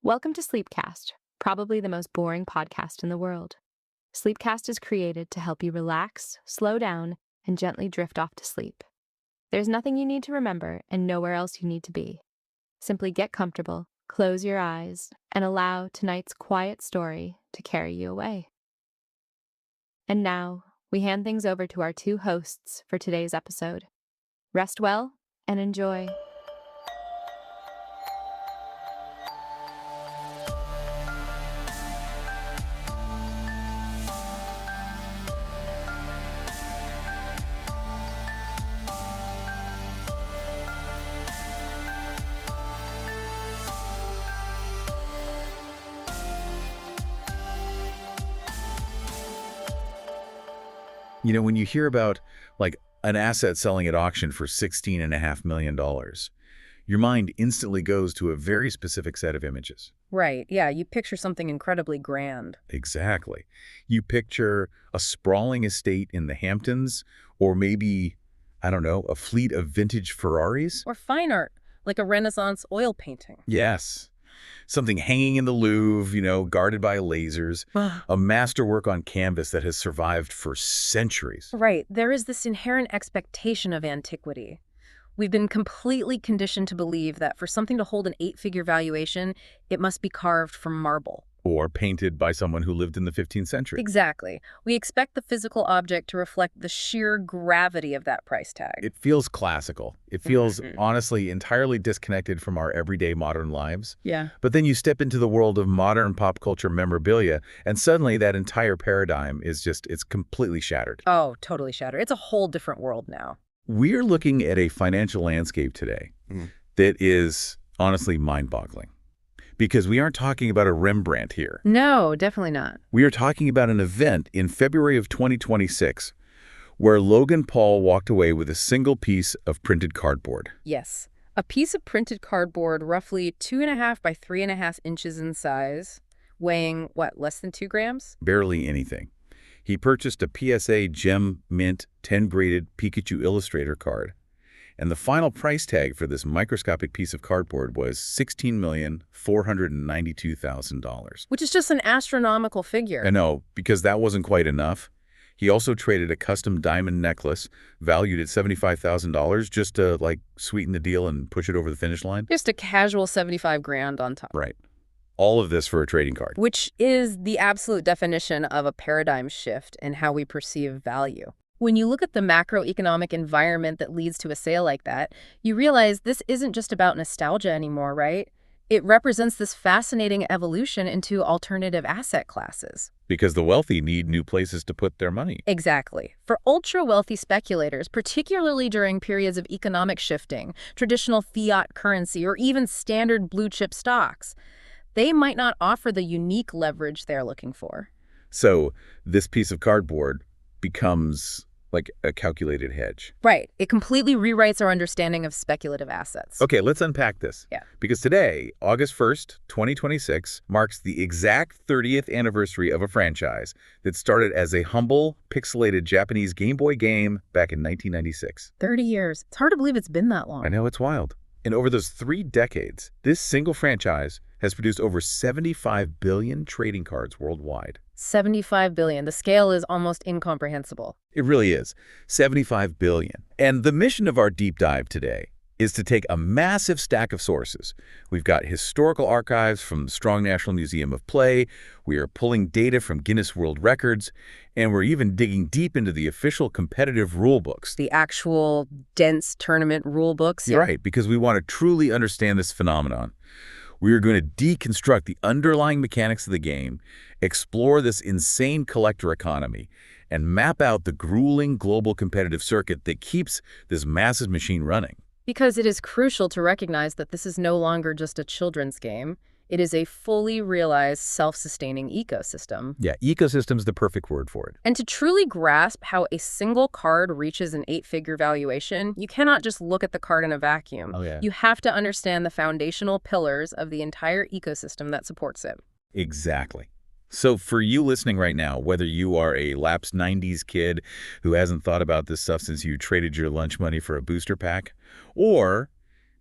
Welcome to Sleepcast, probably the most boring podcast in the world. Sleepcast is created to help you relax, slow down, and gently drift off to sleep. There's nothing you need to remember and nowhere else you need to be. Simply get comfortable, close your eyes, and allow tonight's quiet story to carry you away. And now, we hand things over to our two hosts for today's episode. Rest well and enjoy. You know, when you hear about like an asset selling at auction for $16.5 million, your mind instantly goes to a very specific set of images. Right, yeah, you picture something incredibly grand. Exactly. You picture a sprawling estate in the Hamptons, or maybe, I don't know, a fleet of vintage Ferraris? Or fine art, like a Renaissance oil painting. Yes. Something hanging in the Louvre, guarded by lasers, a masterwork on canvas that has survived for centuries. Right, there is this inherent expectation of antiquity. We've been completely conditioned to believe that for something to hold an 8-figure valuation, it must be carved from marble. Or painted by someone who lived in the 15th century. Exactly. We expect the physical object to reflect the sheer gravity of that price tag. It feels classical. It feels, honestly, entirely disconnected from our everyday modern lives. Yeah. But then you step into the world of modern pop culture memorabilia, and suddenly that entire paradigm is it's completely shattered. Oh, totally shattered. It's a whole different world now. We're looking at a financial landscape today that is honestly mind-boggling. Because we aren't talking about a Rembrandt here. No, definitely not. We are talking about an event in February of 2026 where Logan Paul walked away with a single piece of printed cardboard. Yes. A piece of printed cardboard roughly 2.5 by 3.5 inches in size, weighing, less than 2 grams? Barely anything. He purchased a PSA Gem Mint 10-graded Pikachu Illustrator card. And the final price tag for this microscopic piece of cardboard was $16,492,000. Which is just an astronomical figure. I know, because that wasn't quite enough. He also traded a custom diamond necklace valued at $75,000 just to, sweeten the deal and push it over the finish line. Just a casual 75 grand on top. Right. All of this for a trading card. Which is the absolute definition of a paradigm shift in how we perceive value. When you look at the macroeconomic environment that leads to a sale like that, you realize this isn't just about nostalgia anymore, right? It represents this fascinating evolution into alternative asset classes. Because the wealthy need new places to put their money. Exactly. For ultra-wealthy speculators, particularly during periods of economic shifting, traditional fiat currency, or even standard blue-chip stocks, they might not offer the unique leverage they're looking for. So this piece of cardboard becomes like a calculated hedge. Right. It completely rewrites our understanding of speculative assets. Okay, let's unpack this. Yeah. Because today, August 1st, 2026, marks the exact 30th anniversary of a franchise that started as a humble, pixelated Japanese Game Boy game back in 1996. 30 years. It's hard to believe it's been that long. I know, it's wild. And over those 3 decades, this single franchise has produced over 75 billion trading cards worldwide. 75 billion. The scale is almost incomprehensible. It really is. 75 billion. And the mission of our deep dive today is to take a massive stack of sources. We've got historical archives from the Strong National Museum of Play, we are pulling data from Guinness World Records, and we're even digging deep into the official competitive rule books. The actual dense tournament rule books. Yeah. Right, because we want to truly understand this phenomenon. We are going to deconstruct the underlying mechanics of the game, explore this insane collector economy, and map out the grueling global competitive circuit that keeps this massive machine running. Because it is crucial to recognize that this is no longer just a children's game. It is a fully realized, self-sustaining ecosystem. Yeah, ecosystem's the perfect word for it. And to truly grasp how a single card reaches an 8-figure valuation, you cannot just look at the card in a vacuum. Oh, yeah. You have to understand the foundational pillars of the entire ecosystem that supports it. Exactly. So for you listening right now, whether you are a lapsed 90s kid who hasn't thought about this stuff since you traded your lunch money for a booster pack, or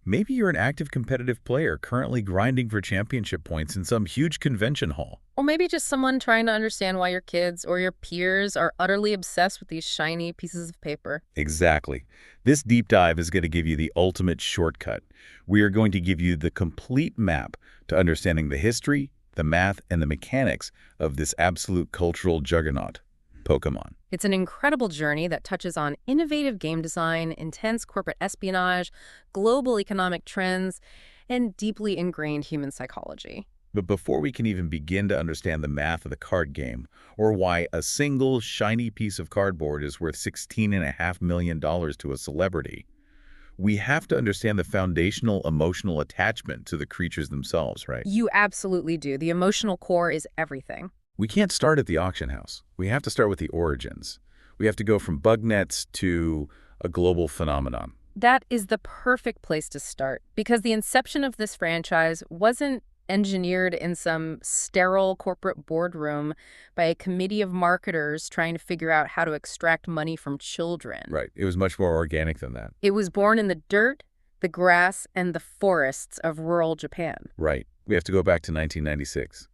Maybe you're an active competitive player currently grinding for championship points in some huge convention hall. Or maybe just someone trying to understand why your kids or your peers are utterly obsessed with these shiny pieces of paper. Exactly. This deep dive is going to give you the ultimate shortcut. We are going to give you the complete map to understanding the history, the math, and the mechanics of this absolute cultural juggernaut, Pokémon. It's an incredible journey that touches on innovative game design, intense corporate espionage, global economic trends, and deeply ingrained human psychology. But before we can even begin to understand the math of the card game, or why a single shiny piece of cardboard is worth $16.5 million to a celebrity, we have to understand the foundational emotional attachment to the creatures themselves, right? You absolutely do. The emotional core is everything. We can't start at the auction house. We have to start with the origins. We have to go from bug nets to a global phenomenon. That is the perfect place to start, because the inception of this franchise wasn't engineered in some sterile corporate boardroom by a committee of marketers trying to figure out how to extract money from children. Right. It was much more organic than that. It was born in the dirt, the grass, and the forests of rural Japan. Right. We have to go back to 1996.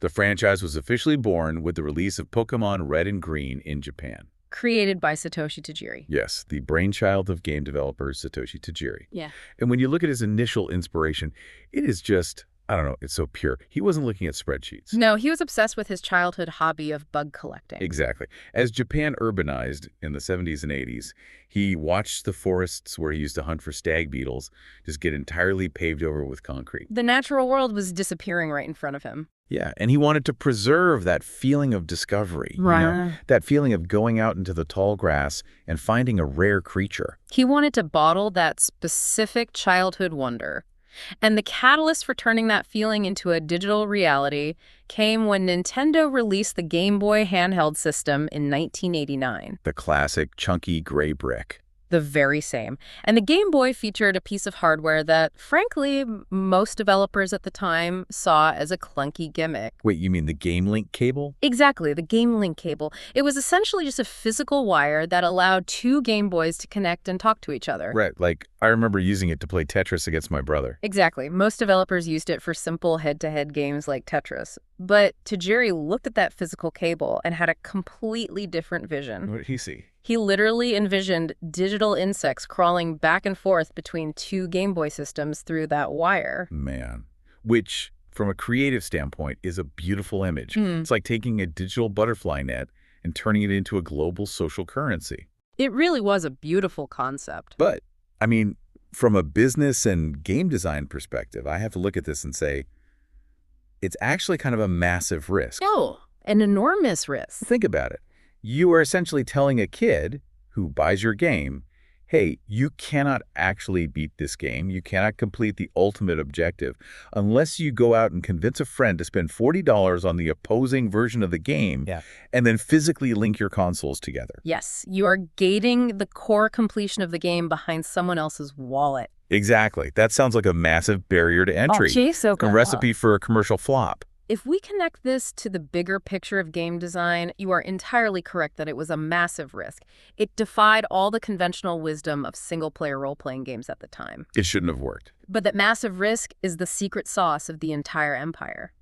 The franchise was officially born with the release of Pokémon Red and Green in Japan. Created by Satoshi Tajiri. Yes, the brainchild of game developer Satoshi Tajiri. Yeah. And when you look at his initial inspiration, it is just, I don't know, it's so pure. He wasn't looking at spreadsheets. No, he was obsessed with his childhood hobby of bug collecting. Exactly. As Japan urbanized in the 70s and 80s, he watched the forests where he used to hunt for stag beetles just get entirely paved over with concrete. The natural world was disappearing right in front of him. Yeah, and he wanted to preserve that feeling of discovery, that feeling of going out into the tall grass and finding a rare creature. He wanted to bottle that specific childhood wonder. And the catalyst for turning that feeling into a digital reality came when Nintendo released the Game Boy handheld system in 1989. The classic chunky gray brick. The very same. And the Game Boy featured a piece of hardware that, frankly, most developers at the time saw as a clunky gimmick. Wait, you mean the Game Link cable? Exactly, the Game Link cable. It was essentially just a physical wire that allowed two Game Boys to connect and talk to each other. Right, like I remember using it to play Tetris against my brother. Exactly. Most developers used it for simple head-to-head games like Tetris. But Tajiri looked at that physical cable and had a completely different vision. What did he see? He literally envisioned digital insects crawling back and forth between two Game Boy systems through that wire. Man. Which, from a creative standpoint, is a beautiful image. It's like taking a digital butterfly net and turning it into a global social currency. It really was a beautiful concept. But, I mean, from a business and game design perspective, I have to look at this and say, it's actually kind of a massive risk. Oh, an enormous risk. Think about it. You are essentially telling a kid who buys your game, hey, you cannot actually beat this game. You cannot complete the ultimate objective unless you go out and convince a friend to spend $40 on the opposing version of the game and then physically link your consoles together. Yes, you are gating the core completion of the game behind someone else's wallet. Exactly. That sounds like a massive barrier to entry. A recipe for a commercial flop. If we connect this to the bigger picture of game design, you are entirely correct that it was a massive risk. It defied all the conventional wisdom of single-player role-playing games at the time. It shouldn't have worked. But that massive risk is the secret sauce of the entire empire.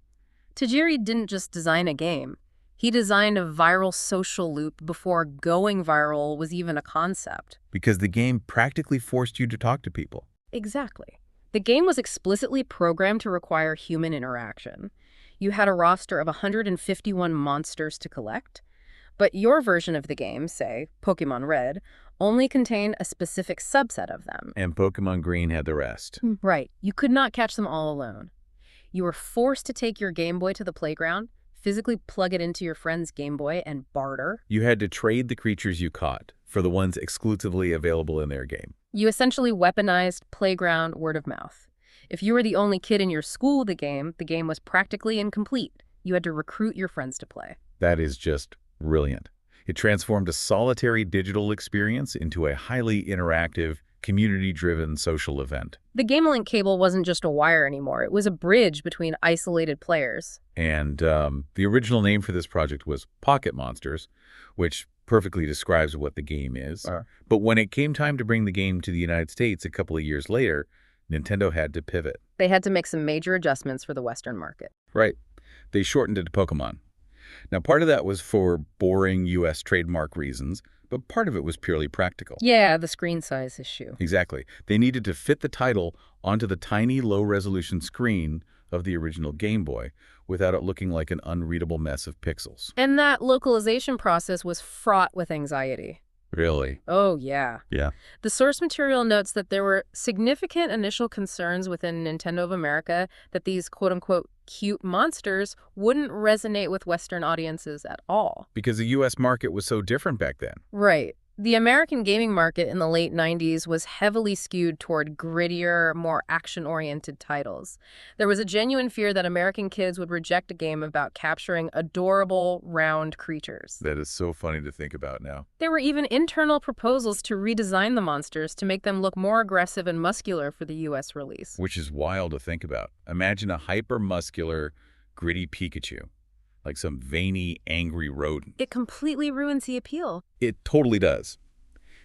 Tajiri didn't just design a game. He designed a viral social loop before going viral was even a concept. Because the game practically forced you to talk to people. Exactly. The game was explicitly programmed to require human interaction. You had a roster of 151 monsters to collect, but your version of the game, say, Pokémon Red, only contained a specific subset of them. And Pokémon Green had the rest. Right. You could not catch them all alone. You were forced to take your Game Boy to the playground, physically plug it into your friend's Game Boy, and barter. You had to trade the creatures you caught for the ones exclusively available in their game. You essentially weaponized playground word of mouth. If you were the only kid in your school with the game was practically incomplete. You had to recruit your friends to play. That is just brilliant. It transformed a solitary digital experience into a highly interactive, community-driven social event. The Game Link cable wasn't just a wire anymore. It was a bridge between isolated players. And the original name for this project was Pocket Monsters, which perfectly describes what the game is. But when it came time to bring the game to the United States a couple of years later, Nintendo had to pivot. They had to make some major adjustments for the Western market. Right. They shortened it to Pokémon. Now, part of that was for boring U.S. trademark reasons, but part of it was purely practical. Yeah, the screen size issue. Exactly. They needed to fit the title onto the tiny, low-resolution screen of the original Game Boy without it looking like an unreadable mess of pixels. And that localization process was fraught with anxiety. Really? Oh, yeah. Yeah. The source material notes that there were significant initial concerns within Nintendo of America that these quote-unquote cute monsters wouldn't resonate with Western audiences at all. Because the U.S. market was so different back then. Right. The American gaming market in the late 90s was heavily skewed toward grittier, more action-oriented titles. There was a genuine fear that American kids would reject a game about capturing adorable, round creatures. That is so funny to think about now. There were even internal proposals to redesign the monsters to make them look more aggressive and muscular for the U.S. release. Which is wild to think about. Imagine a hyper-muscular, gritty Pikachu. Like some veiny, angry rodent. It completely ruins the appeal. It totally does.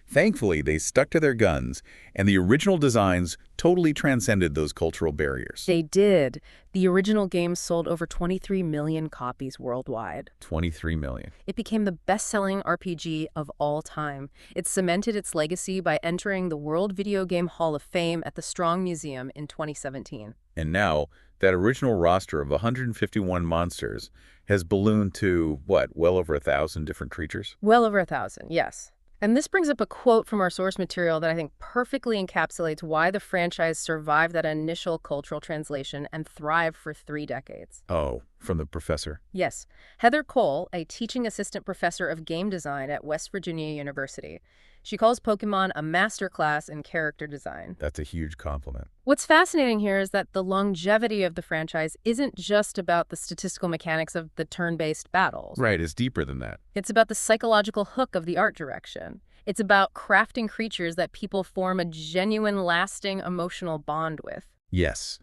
Thankfully, they stuck to their guns, and the original designs totally transcended those cultural barriers. They did. The original game sold over 23 million copies worldwide. 23 million. It became the best-selling RPG of all time. It cemented its legacy by entering the World Video Game Hall of Fame at the Strong Museum in 2017. And now, that original roster of 151 monsters has ballooned to, what, well over 1,000 different creatures? Well over 1,000, yes. And this brings up a quote from our source material that I think perfectly encapsulates why the franchise survived that initial cultural translation and thrived for 3 decades. Oh, from the professor? Yes. Heather Cole, a teaching assistant professor of game design at West Virginia University. She calls Pokémon a masterclass in character design. That's a huge compliment. What's fascinating here is that the longevity of the franchise isn't just about the statistical mechanics of the turn-based battles. Right, it's deeper than that. It's about the psychological hook of the art direction. It's about crafting creatures that people form a genuine, lasting emotional bond with. Yes.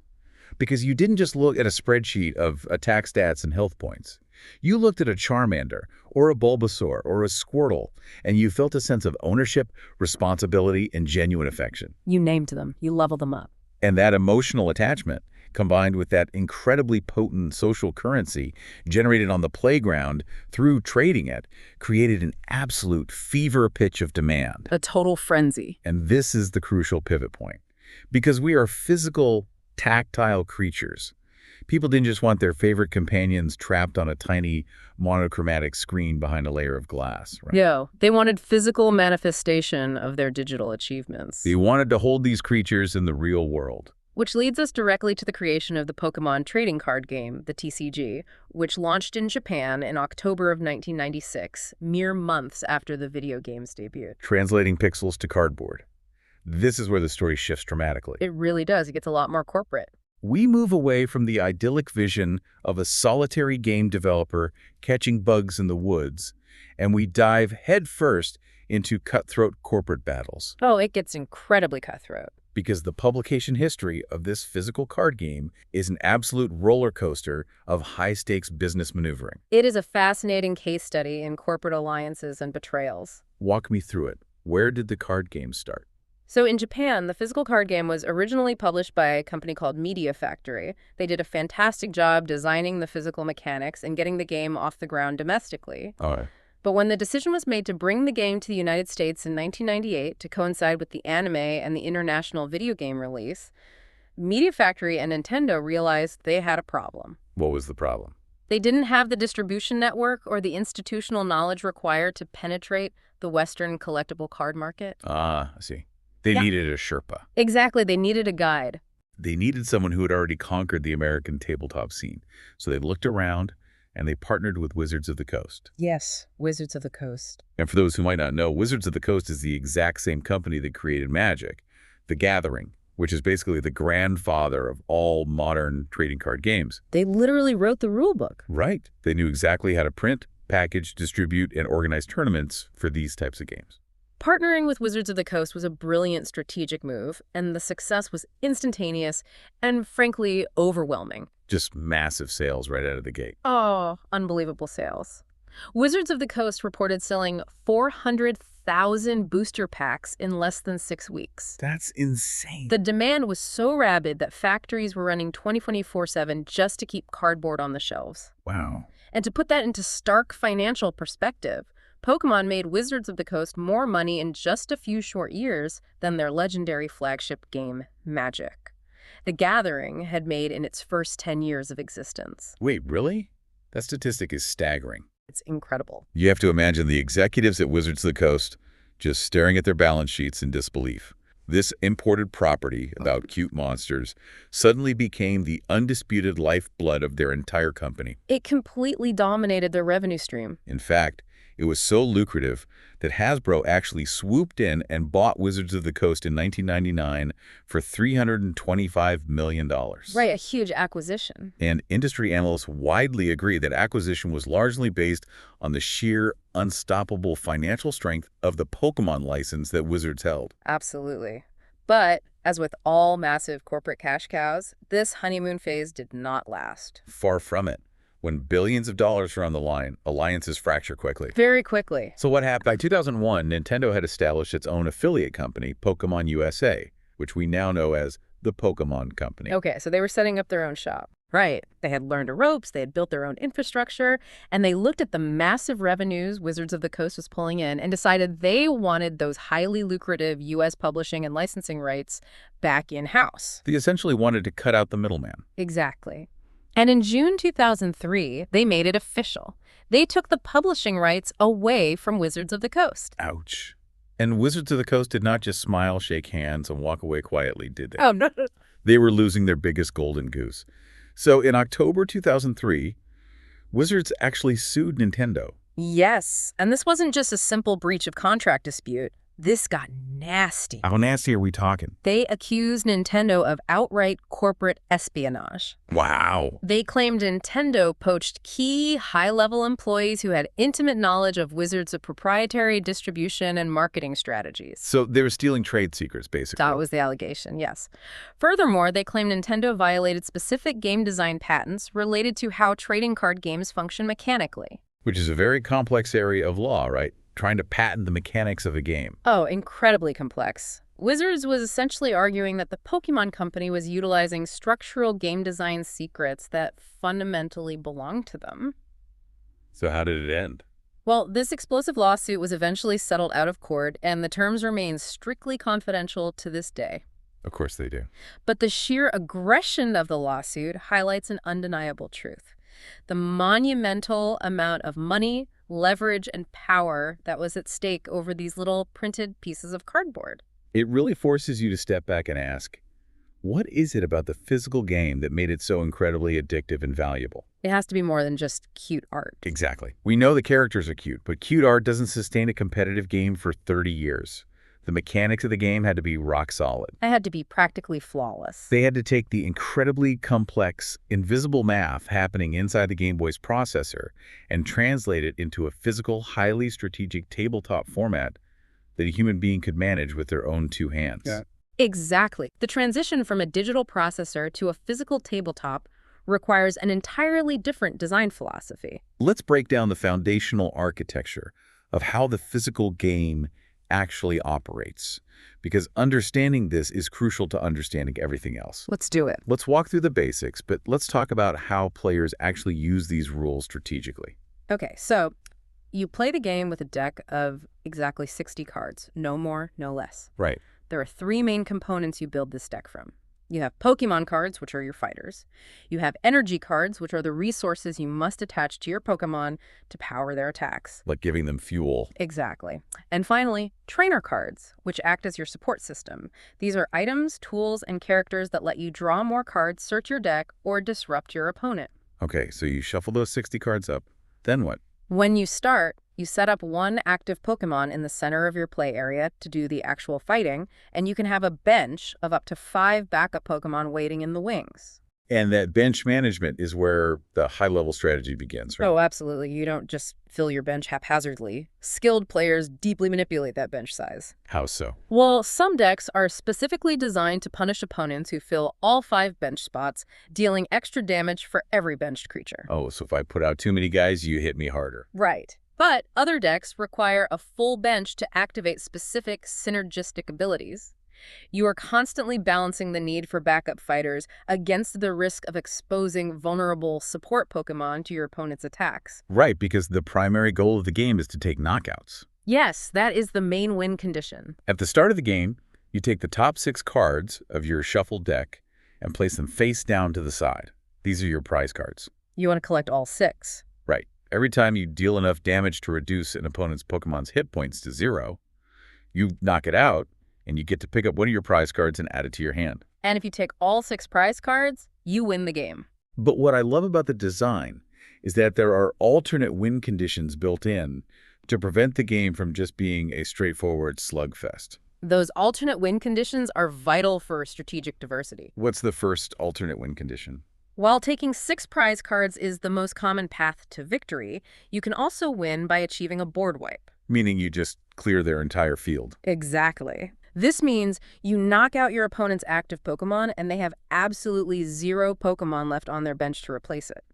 Because you didn't just look at a spreadsheet of attack stats and health points. You looked at a Charmander, or a Bulbasaur, or a Squirtle, and you felt a sense of ownership, responsibility, and genuine affection. You named them. You level them up. And that emotional attachment, combined with that incredibly potent social currency generated on the playground through trading it, created an absolute fever pitch of demand. A total frenzy. And this is the crucial pivot point. Because we are physical, tactile creatures. People didn't just want their favorite companions trapped on a tiny monochromatic screen behind a layer of glass, right? Yeah, they wanted physical manifestation of their digital achievements. They wanted to hold these creatures in the real world. Which leads us directly to the creation of the Pokémon Trading Card Game, the TCG, which launched in Japan in October of 1996, mere months after the video game's debut. Translating pixels to cardboard. This is where the story shifts dramatically. It really does. It gets a lot more corporate. We move away from the idyllic vision of a solitary game developer catching bugs in the woods, and we dive headfirst into cutthroat corporate battles. Oh, it gets incredibly cutthroat. Because the publication history of this physical card game is an absolute roller coaster of high-stakes business maneuvering. It is a fascinating case study in corporate alliances and betrayals. Walk me through it. Where did the card game start? So in Japan, the physical card game was originally published by a company called Media Factory. They did a fantastic job designing the physical mechanics and getting the game off the ground domestically. All right. But when the decision was made to bring the game to the United States in 1998 to coincide with the anime and the international video game release, Media Factory and Nintendo realized they had a problem. What was the problem? They didn't have the distribution network or the institutional knowledge required to penetrate the Western collectible card market. Ah, I see. They needed a Sherpa. Exactly. They needed a guide. They needed someone who had already conquered the American tabletop scene. So they looked around, and they partnered with Wizards of the Coast. Yes, Wizards of the Coast. And for those who might not know, Wizards of the Coast is the exact same company that created Magic, The Gathering, which is basically the grandfather of all modern trading card games. They literally wrote the rule book. Right. They knew exactly how to print, package, distribute, and organize tournaments for these types of games. Partnering with Wizards of the Coast was a brilliant strategic move, and the success was instantaneous and, frankly, overwhelming. Just massive sales right out of the gate. Oh, unbelievable sales. Wizards of the Coast reported selling 1,000 booster packs in less than 6 weeks. That's insane. The demand was so rabid that factories were running 24/7 just to keep cardboard on the shelves. Wow. And to put that into stark financial perspective, Pokémon made Wizards of the Coast more money in just a few short years than their legendary flagship game, Magic. The Gathering had made in its first 10 years of existence. Wait, really? That statistic is staggering. It's incredible. You have to imagine the executives at Wizards of the Coast just staring at their balance sheets in disbelief. This imported property about cute monsters suddenly became the undisputed lifeblood of their entire company. It completely dominated their revenue stream. In fact, it was so lucrative that Hasbro actually swooped in and bought Wizards of the Coast in 1999 for $325 million. Right, a huge acquisition. And industry analysts widely agree that acquisition was largely based on the sheer, unstoppable financial strength of the Pokémon license that Wizards held. Absolutely. But, as with all massive corporate cash cows, this honeymoon phase did not last. Far from it. When billions of dollars are on the line, alliances fracture quickly. Very quickly. So what happened? By 2001, Nintendo had established its own affiliate company, Pokémon USA, which we now know as the Pokémon Company. Okay, so they were setting up their own shop. Right. They had learned the ropes, they had built their own infrastructure, and they looked at the massive revenues Wizards of the Coast was pulling in and decided they wanted those highly lucrative U.S. publishing and licensing rights back in-house. They essentially wanted to cut out the middleman. Exactly. And in June 2003, they made it official. They took the publishing rights away from Wizards of the Coast. Ouch. And Wizards of the Coast did not just smile, shake hands, and walk away quietly, did they? Oh, no. They were losing their biggest golden goose. So in October 2003, Wizards actually sued Nintendo. Yes, and this wasn't just a simple breach of contract dispute. This got nasty. How nasty are we talking? They accused Nintendo of outright corporate espionage. Wow. They claimed Nintendo poached key high-level employees who had intimate knowledge of Wizards' proprietary distribution and marketing strategies. So they were stealing trade secrets, basically. That was the allegation, yes. Furthermore, they claimed Nintendo violated specific game design patents related to how trading card games function mechanically. Which is a very complex area of law, right? Trying to patent the mechanics of a game. Oh, incredibly complex. Wizards was essentially arguing that the Pokémon Company was utilizing structural game design secrets that fundamentally belonged to them. So how did it end? Well, this explosive lawsuit was eventually settled out of court, and the terms remain strictly confidential to this day. Of course they do. But the sheer aggression of the lawsuit highlights an undeniable truth. The monumental amount of money, leverage, and power that was at stake over these little printed pieces of cardboard. It really forces you to step back and ask, what is it about the physical game that made it so incredibly addictive and valuable? It has to be more than just cute art. Exactly. We know the characters are cute, but cute art doesn't sustain a competitive game for 30 years. The mechanics of the game had to be rock solid. It had to be practically flawless. They had to take the incredibly complex, invisible math happening inside the Game Boy's processor and translate it into a physical, highly strategic tabletop format that a human being could manage with their own two hands. Yeah. Exactly. The transition from a digital processor to a physical tabletop requires an entirely different design philosophy. Let's break down the foundational architecture of how the physical game actually operates, because understanding this is crucial to understanding everything else. Let's do it. Let's walk through the basics, but let's talk about how players actually use these rules strategically. Okay, so you play the game with a deck of exactly 60 cards, no more, no less. Right. There are 3 main components you build this deck from. You have Pokemon cards, which are your fighters. You have energy cards, which are the resources you must attach to your Pokemon to power their attacks. Like giving them fuel. Exactly. And finally, trainer cards, which act as your support system. These are items, tools, and characters that let you draw more cards, search your deck, or disrupt your opponent. Okay, so you shuffle those 60 cards up. Then what? When you start, you set up one active Pokemon in the center of your play area to do the actual fighting, and you can have a bench of up to 5 backup Pokemon waiting in the wings. And that bench management is where the high-level strategy begins, right? Oh, absolutely. You don't just fill your bench haphazardly. Skilled players deeply manipulate that bench size. How so? Well, some decks are specifically designed to punish opponents who fill all 5 bench spots, dealing extra damage for every benched creature. Oh, so if I put out too many guys, you hit me harder. Right. But other decks require a full bench to activate specific synergistic abilities. You are constantly balancing the need for backup fighters against the risk of exposing vulnerable support Pokémon to your opponent's attacks. Right, because the primary goal of the game is to take knockouts. Yes, that is the main win condition. At the start of the game, you take the top 6 cards of your shuffled deck and place them face down to the side. These are your prize cards. You want to collect all 6. Right. Every time you deal enough damage to reduce an opponent's Pokemon's hit points to 0, you knock it out, and you get to pick up one of your prize cards and add it to your hand. And if you take all 6 prize cards, you win the game. But what I love about the design is that there are alternate win conditions built in to prevent the game from just being a straightforward slugfest. Those alternate win conditions are vital for strategic diversity. What's the first alternate win condition? While taking 6 prize cards is the most common path to victory, you can also win by achieving a board wipe. Meaning you just clear their entire field. Exactly. This means you knock out your opponent's active Pokémon and they have absolutely 0 Pokémon left on their bench to replace it.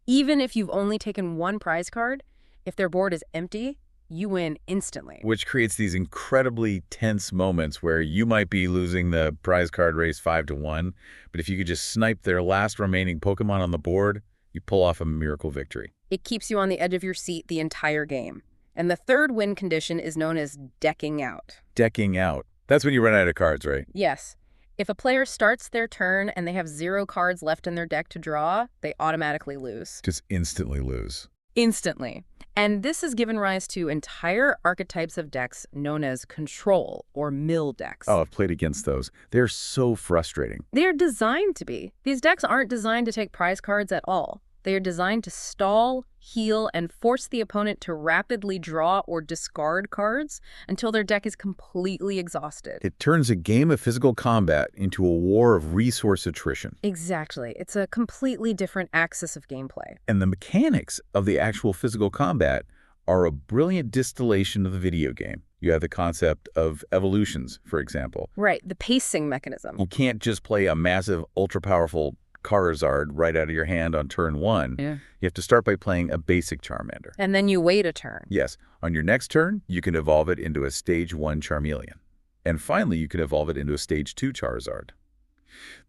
Even if you've only taken 1 prize card, if their board is empty, you win instantly. Which creates these incredibly tense moments where you might be losing the prize card race 5-1, but if you could just snipe their last remaining Pokémon on the board, you pull off a miracle victory. It keeps you on the edge of your seat the entire game. And the third win condition is known as decking out. Decking out. That's when you run out of cards, right? Yes. If a player starts their turn and they have 0 cards left in their deck to draw, they automatically lose. Just instantly lose. Instantly. And this has given rise to entire archetypes of decks known as control or mill decks. Oh, I've played against those. They're so frustrating. They are designed to be. These decks aren't designed to take prize cards at all. They are designed to stall, heal, and force the opponent to rapidly draw or discard cards until their deck is completely exhausted. It turns a game of physical combat into a war of resource attrition. Exactly. It's a completely different axis of gameplay. And the mechanics of the actual physical combat are a brilliant distillation of the video game. You have the concept of evolutions, for example. Right, the pacing mechanism. You can't just play a massive, ultra-powerful Charizard right out of your hand on turn 1. Yeah. You have to start by playing a basic Charmander. And then you wait a turn. Yes. On your next turn, you can evolve it into a Stage 1 Charmeleon. And finally, you can evolve it into a Stage 2 Charizard.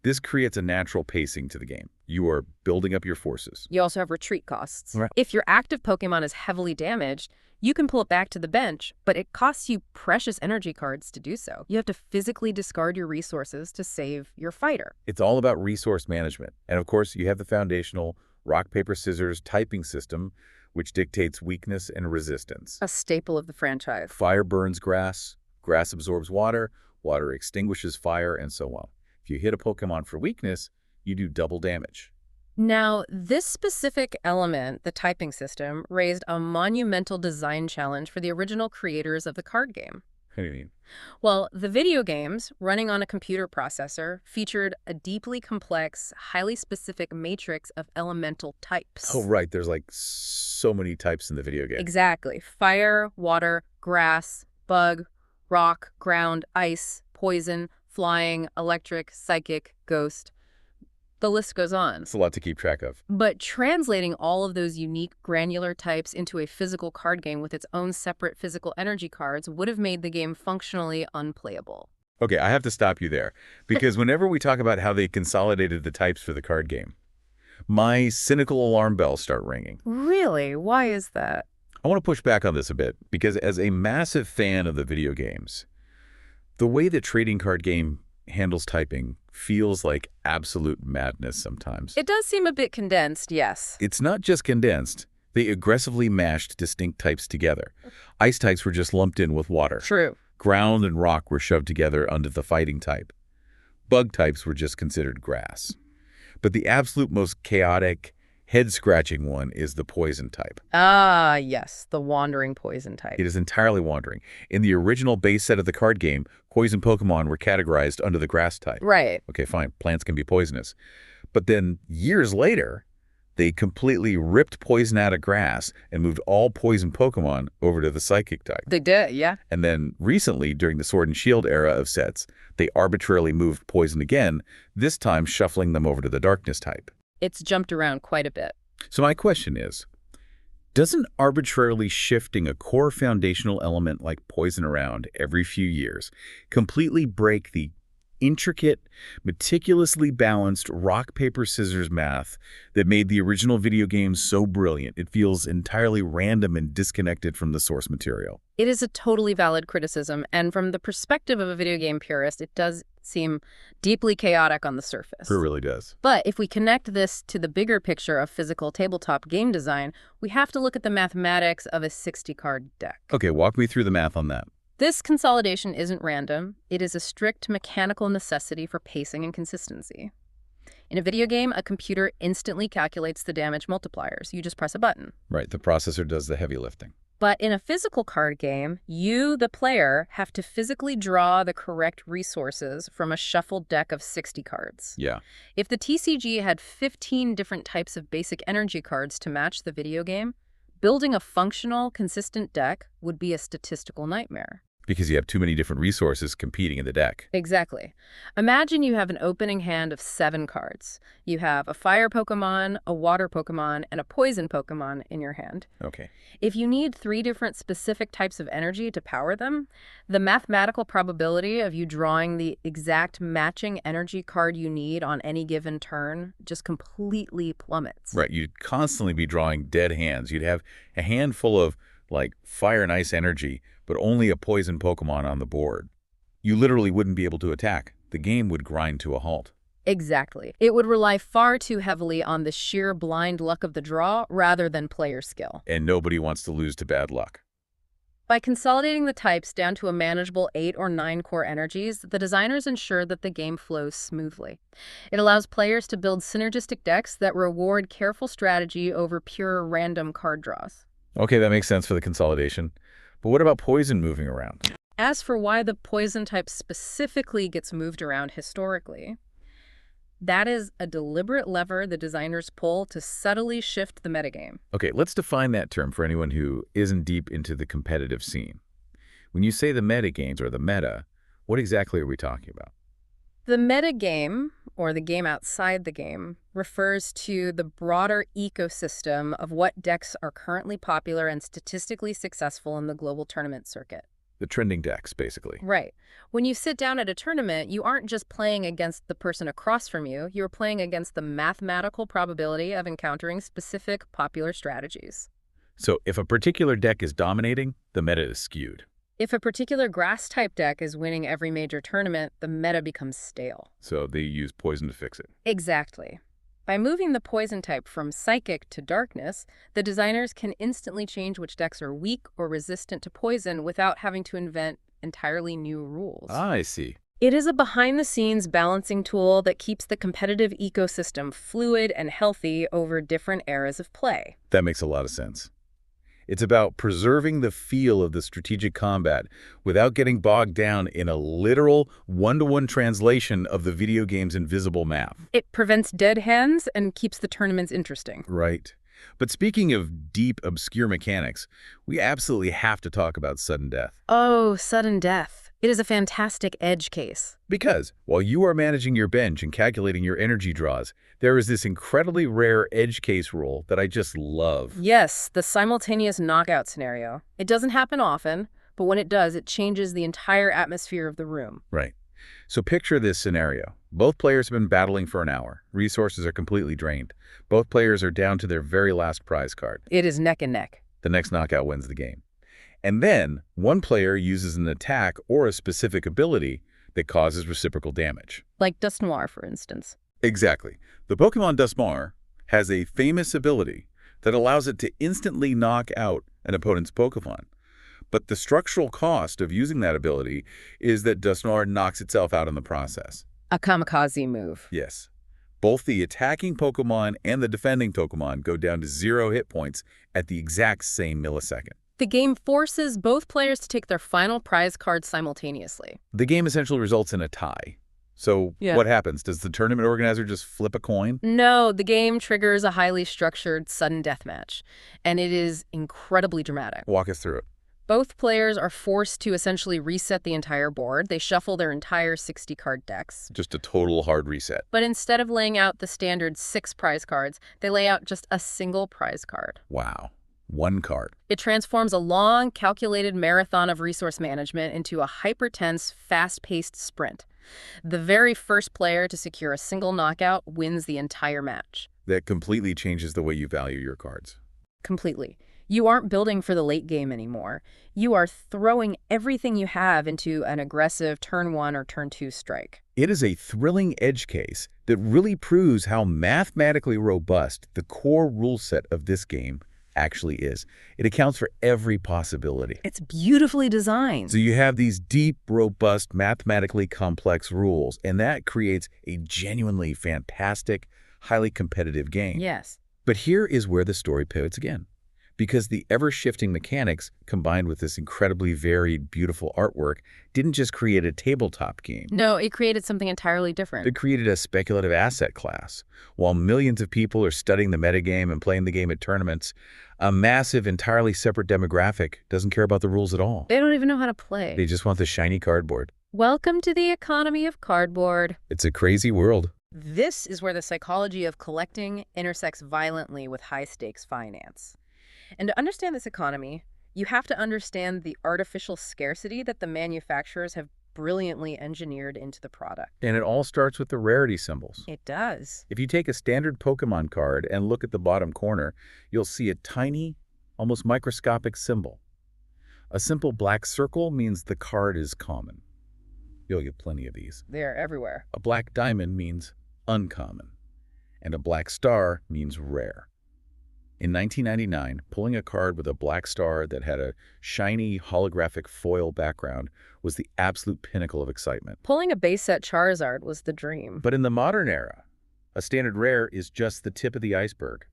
This creates a natural pacing to the game. You are building up your forces. You also have retreat costs. Right. If your active Pokemon is heavily damaged, you can pull it back to the bench, but it costs you precious energy cards to do so. You have to physically discard your resources to save your fighter. It's all about resource management. And of course, you have the foundational rock, paper, scissors typing system, which dictates weakness and resistance. A staple of the franchise. Fire burns grass, grass absorbs water, water extinguishes fire, and so on. If you hit a Pokemon for weakness, you do double damage. Now, this specific element, the typing system, raised a monumental design challenge for the original creators of the card game. What do you mean? Well, the video games, running on a computer processor, featured a deeply complex, highly specific matrix of elemental types. Oh, right. There's like so many types in the video game. Exactly. Fire, water, grass, bug, rock, ground, ice, poison, flying, electric, psychic, ghost. The list goes on. It's a lot to keep track of. But translating all of those unique granular types into a physical card game with its own separate physical energy cards would have made the game functionally unplayable. Okay, I have to stop you there, because whenever we talk about how they consolidated the types for the card game, my cynical alarm bells start ringing. Really? Why is that? I want to push back on this a bit, because as a massive fan of the video games, the way the trading card game handles typing feels like absolute madness sometimes. It does seem a bit condensed, yes. It's not just condensed. They aggressively mashed distinct types together. Ice types were just lumped in with water. True. Ground and rock were shoved together under the fighting type. Bug types were just considered grass. But the absolute most chaotic, head-scratching one is the poison type. Ah, yes, the wandering poison type. It is entirely wandering. In the original base set of the card game, poison Pokemon were categorized under the grass type. Right. Okay, fine. Plants can be poisonous. But then, years later, they completely ripped poison out of grass and moved all poison Pokemon over to the psychic type. They did, yeah. And then, recently, during the Sword and Shield era of sets, they arbitrarily moved poison again, this time shuffling them over to the darkness type. It's jumped around quite a bit. So my question is, Doesn't arbitrarily shifting a core foundational element like poison around every few years completely break the intricate, meticulously balanced rock, paper, scissors math that made the original video game so brilliant? It feels entirely random and disconnected from the source material. It is a totally valid criticism, and from the perspective of a video game purist, it does seem deeply chaotic on the surface. It really does. But if we connect this to the bigger picture of physical tabletop game design, we have to look at the mathematics of a 60-card deck. Okay, walk me through the math on that. This consolidation isn't random. It is a strict mechanical necessity for pacing and consistency. In a video game, a computer instantly calculates the damage multipliers. You just press a button. Right, the processor does the heavy lifting. But in a physical card game, you, the player, have to physically draw the correct resources from a shuffled deck of 60 cards. Yeah. If the TCG had 15 different types of basic energy cards to match the video game, building a functional, consistent deck would be a statistical nightmare. Because you have too many different resources competing in the deck. Exactly. Imagine you have an opening hand of 7 cards. You have a fire Pokemon, a water Pokemon, and a poison Pokemon in your hand. Okay. If you need 3 different specific types of energy to power them, the mathematical probability of you drawing the exact matching energy card you need on any given turn just completely plummets. Right, you'd constantly be drawing dead hands. You'd have a handful of, like, fire and ice energy, but only a poison Pokemon on the board. You literally wouldn't be able to attack. The game would grind to a halt. Exactly. It would rely far too heavily on the sheer blind luck of the draw rather than player skill. And nobody wants to lose to bad luck. By consolidating the types down to a manageable 8 or 9 core energies, the designers ensure that the game flows smoothly. It allows players to build synergistic decks that reward careful strategy over pure random card draws. Okay, that makes sense for the consolidation. But what about poison moving around? As for why the poison type specifically gets moved around historically, that is a deliberate lever the designers pull to subtly shift the metagame. Okay, let's define that term for anyone who isn't deep into the competitive scene. When you say the metagames or the meta, what exactly are we talking about? The metagame, or the game outside the game, refers to the broader ecosystem of what decks are currently popular and statistically successful in the global tournament circuit. The trending decks, basically. Right. When you sit down at a tournament, you aren't just playing against the person across from you, you're playing against the mathematical probability of encountering specific popular strategies. So if a particular deck is dominating, the meta is skewed. If a particular grass-type deck is winning every major tournament, the meta becomes stale. So they use poison to fix it. Exactly. By moving the poison type from psychic to darkness, the designers can instantly change which decks are weak or resistant to poison without having to invent entirely new rules. I see. It is a behind-the-scenes balancing tool that keeps the competitive ecosystem fluid and healthy over different eras of play. That makes a lot of sense. It's about preserving the feel of the strategic combat without getting bogged down in a literal one-to-one translation of the video game's invisible map. It prevents dead hands and keeps the tournaments interesting. Right. But speaking of deep, obscure mechanics, we absolutely have to talk about sudden death. Oh, sudden death. It is a fantastic edge case. Because while you are managing your bench and calculating your energy draws, there is this incredibly rare edge case rule that I just love. Yes, the simultaneous knockout scenario. It doesn't happen often, but when it does, it changes the entire atmosphere of the room. Right. So picture this scenario. Both players have been battling for an hour. Resources are completely drained. Both players are down to their very last prize card. It is neck and neck. The next knockout wins the game. And then, one player uses an attack or a specific ability that causes reciprocal damage. Like Dust Noir, for instance. Exactly. The Pokémon Duskmar has a famous ability that allows it to instantly knock out an opponent's Pokémon. But the structural cost of using that ability is that Duskmar knocks itself out in the process. A kamikaze move. Yes. Both the attacking Pokémon and the defending Pokémon go down to 0 hit points at the exact same millisecond. The game forces both players to take their final prize card simultaneously. The game essentially results in a tie. So what happens? Does the tournament organizer just flip a coin? No, the game triggers a highly structured sudden death match, and it is incredibly dramatic. Walk us through it. Both players are forced to essentially reset the entire board. They shuffle their entire 60-card decks. Just a total hard reset. But instead of laying out the standard 6 prize cards, they lay out just a single prize card. Wow. One card. It transforms a long, calculated marathon of resource management into a hyper-tense, fast-paced sprint. The very first player to secure a single knockout wins the entire match. That completely changes the way you value your cards. Completely. You aren't building for the late game anymore. You are throwing everything you have into an aggressive turn 1 or turn 2 strike. It is a thrilling edge case that really proves how mathematically robust the core rule set of this game actually is. It accounts for every possibility. It's beautifully designed. So you have these deep, robust, mathematically complex rules, and that creates a genuinely fantastic, highly competitive game. Yes. But here is where the story pivots again. Because the ever-shifting mechanics, combined with this incredibly varied, beautiful artwork, didn't just create a tabletop game. No, it created something entirely different. It created a speculative asset class. While millions of people are studying the metagame and playing the game at tournaments, a massive, entirely separate demographic doesn't care about the rules at all. They don't even know how to play. They just want the shiny cardboard. Welcome to the economy of cardboard. It's a crazy world. This is where the psychology of collecting intersects violently with high-stakes finance. And to understand this economy, you have to understand the artificial scarcity that the manufacturers have brilliantly engineered into the product. And it all starts with the rarity symbols. It does. If you take a standard Pokémon card and look at the bottom corner, you'll see a tiny, almost microscopic symbol. A simple black circle means the card is common. You'll get plenty of these. They're everywhere. A black diamond means uncommon, and a black star means rare. In 1999, pulling a card with a black star that had a shiny holographic foil background was the absolute pinnacle of excitement. Pulling a base set Charizard was the dream. But in the modern era, a standard rare is just the tip of the iceberg.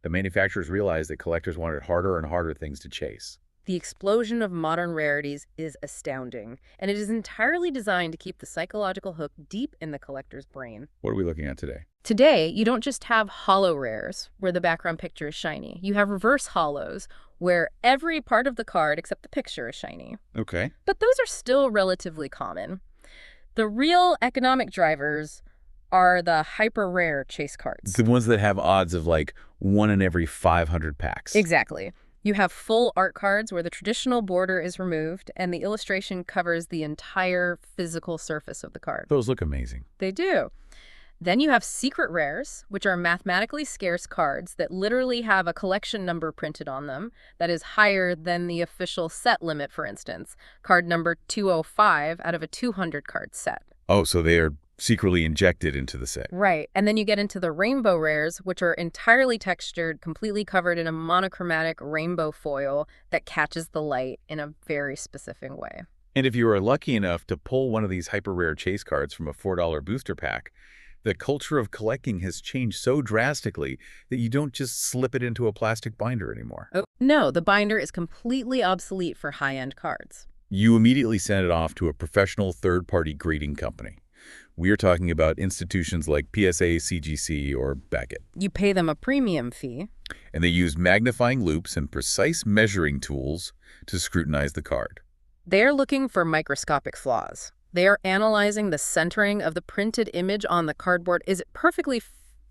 The manufacturers realized that collectors wanted harder and harder things to chase. The explosion of modern rarities is astounding, and it is entirely designed to keep the psychological hook deep in the collector's brain. What are we looking at today? Today, you don't just have holo rares, where the background picture is shiny. You have reverse holos, where every part of the card except the picture is shiny. Okay. But those are still relatively common. The real economic drivers are the hyper-rare chase cards. The ones that have odds of like 1 in every 500 packs. Exactly. You have full art cards where the traditional border is removed and the illustration covers the entire physical surface of the card. Those look amazing. They do. Then you have secret rares, which are mathematically scarce cards that literally have a collection number printed on them that is higher than the official set limit, for instance, card number 205 out of a 200 card set. Oh, so they are secretly injected into the set. Right. And then you get into the rainbow rares, which are entirely textured, completely covered in a monochromatic rainbow foil that catches the light in a very specific way. And if you are lucky enough to pull one of these hyper-rare chase cards from a $4 booster pack, the culture of collecting has changed so drastically that you don't just slip it into a plastic binder anymore. Oh, no, the binder is completely obsolete for high-end cards. You immediately send it off to a professional third-party grading company. We are talking about institutions like PSA, CGC, or Beckett. You pay them a premium fee. And they use magnifying loops and precise measuring tools to scrutinize the card. They're looking for microscopic flaws. They are analyzing the centering of the printed image on the cardboard. Is it perfectly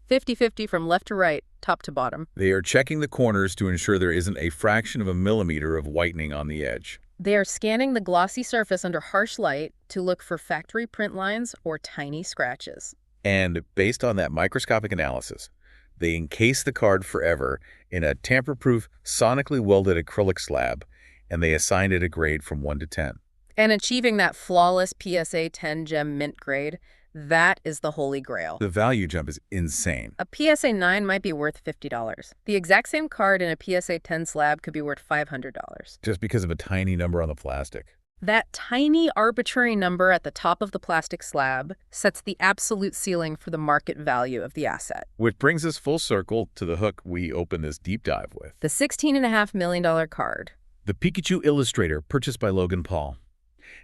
50-50 from left to right, top to bottom? They are checking the corners to ensure there isn't a fraction of a millimeter of whitening on the edge. They are scanning the glossy surface under harsh light to look for factory print lines or tiny scratches. And based on that microscopic analysis, they encase the card forever in a tamper-proof, sonically welded acrylic slab, and they assign it a grade from 1 to 10. And achieving that flawless PSA 10 gem mint grade, that is the holy grail. The value jump is insane. A PSA 9 might be worth $50. The exact same card in a PSA 10 slab could be worth $500. Just because of a tiny number on the plastic. That tiny arbitrary number at the top of the plastic slab sets the absolute ceiling for the market value of the asset. Which brings us full circle to the hook we open this deep dive with. The $16.5 million card. The Pikachu Illustrator, purchased by Logan Paul.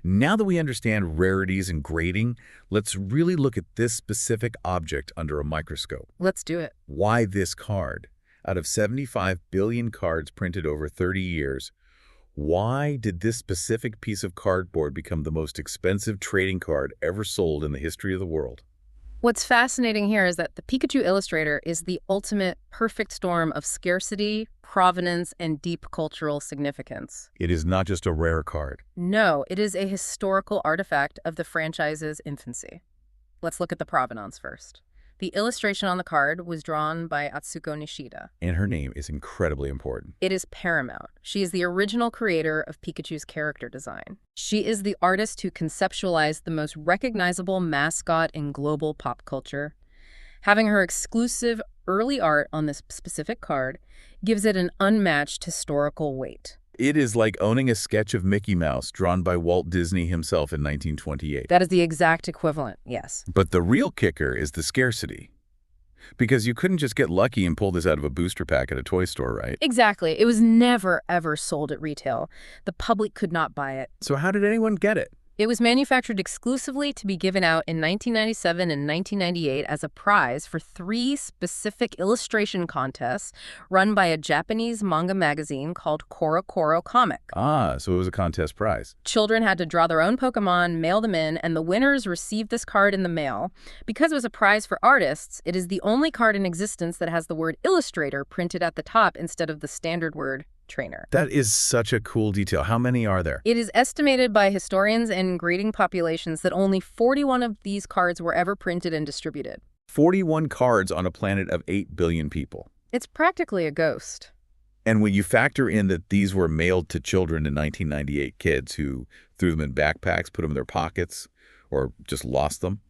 Now that we understand rarities and grading, let's really look at this specific object under a microscope. Let's do it. Why this card? Out of 75 billion cards printed over 30 years, why did this specific piece of cardboard become the most expensive trading card ever sold in the history of the world? What's fascinating here is that the Pikachu Illustrator is the ultimate perfect storm of scarcity, provenance, and deep cultural significance. It is not just a rare card. No, it is a historical artifact of the franchise's infancy. Let's look at the provenance first. The illustration on the card was drawn by Atsuko Nishida. And her name is incredibly important. It is paramount. She is the original creator of Pikachu's character design. She is the artist who conceptualized the most recognizable mascot in global pop culture. Having her exclusive early art on this specific card gives it an unmatched historical weight. It is like owning a sketch of Mickey Mouse drawn by Walt Disney himself in 1928. That is the exact equivalent, yes. But the real kicker is the scarcity. Because you couldn't just get lucky and pull this out of a booster pack at a toy store, right? Exactly. It was never, ever sold at retail. The public could not buy it. So how did anyone get it? It was manufactured exclusively to be given out in 1997 and 1998 as a prize for 3 specific illustration contests run by a Japanese manga magazine called Koro Koro Comic. Ah, so it was a contest prize. Children had to draw their own Pokémon, mail them in, and the winners received this card in the mail. Because it was a prize for artists, it is the only card in existence that has the word illustrator printed at the top instead of the standard word trainer. That is such a cool detail. How many are there? It is estimated by historians and grading populations that only 41 of these cards were ever printed and distributed. 41 cards on a planet of 8 billion people. It's practically a ghost. And when you factor in that these were mailed to children in 1998, kids who threw them in backpacks, put them in their pockets, or just lost them,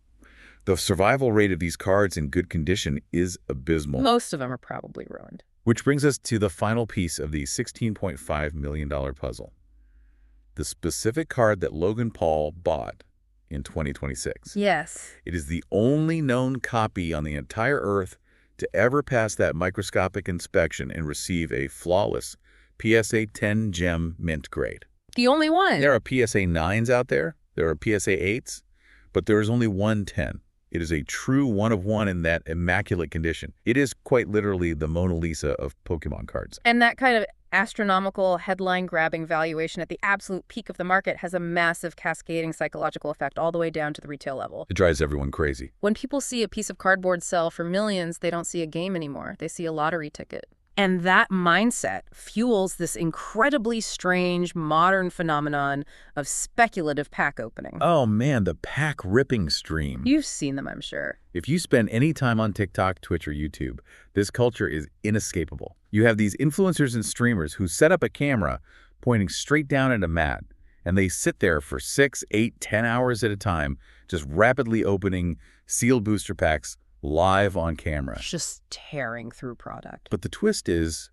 the survival rate of these cards in good condition is abysmal. Most of them are probably ruined. Which brings us to the final piece of the $16.5 million puzzle. The specific card that Logan Paul bought in 2026. Yes. It is the only known copy on the entire Earth to ever pass that microscopic inspection and receive a flawless PSA 10 gem mint grade. The only one. There are PSA 9s out there. There are PSA 8s, but there is only one 10. It is a true one of one in that immaculate condition. It is quite literally the Mona Lisa of Pokemon cards. And that kind of astronomical headline-grabbing valuation at the absolute peak of the market has a massive cascading psychological effect all the way down to the retail level. It drives everyone crazy. When people see a piece of cardboard sell for millions, they don't see a game anymore. They see a lottery ticket. And that mindset fuels this incredibly strange modern phenomenon of speculative pack opening. Oh man, the pack ripping stream. You've seen them, I'm sure. If you spend any time on TikTok, Twitch, or YouTube, this culture is inescapable. You have these influencers and streamers who set up a camera pointing straight down at a mat, and they sit there for 6, 8, 10 hours at a time, just rapidly opening sealed booster packs live on camera. Just tearing through product. But the twist is,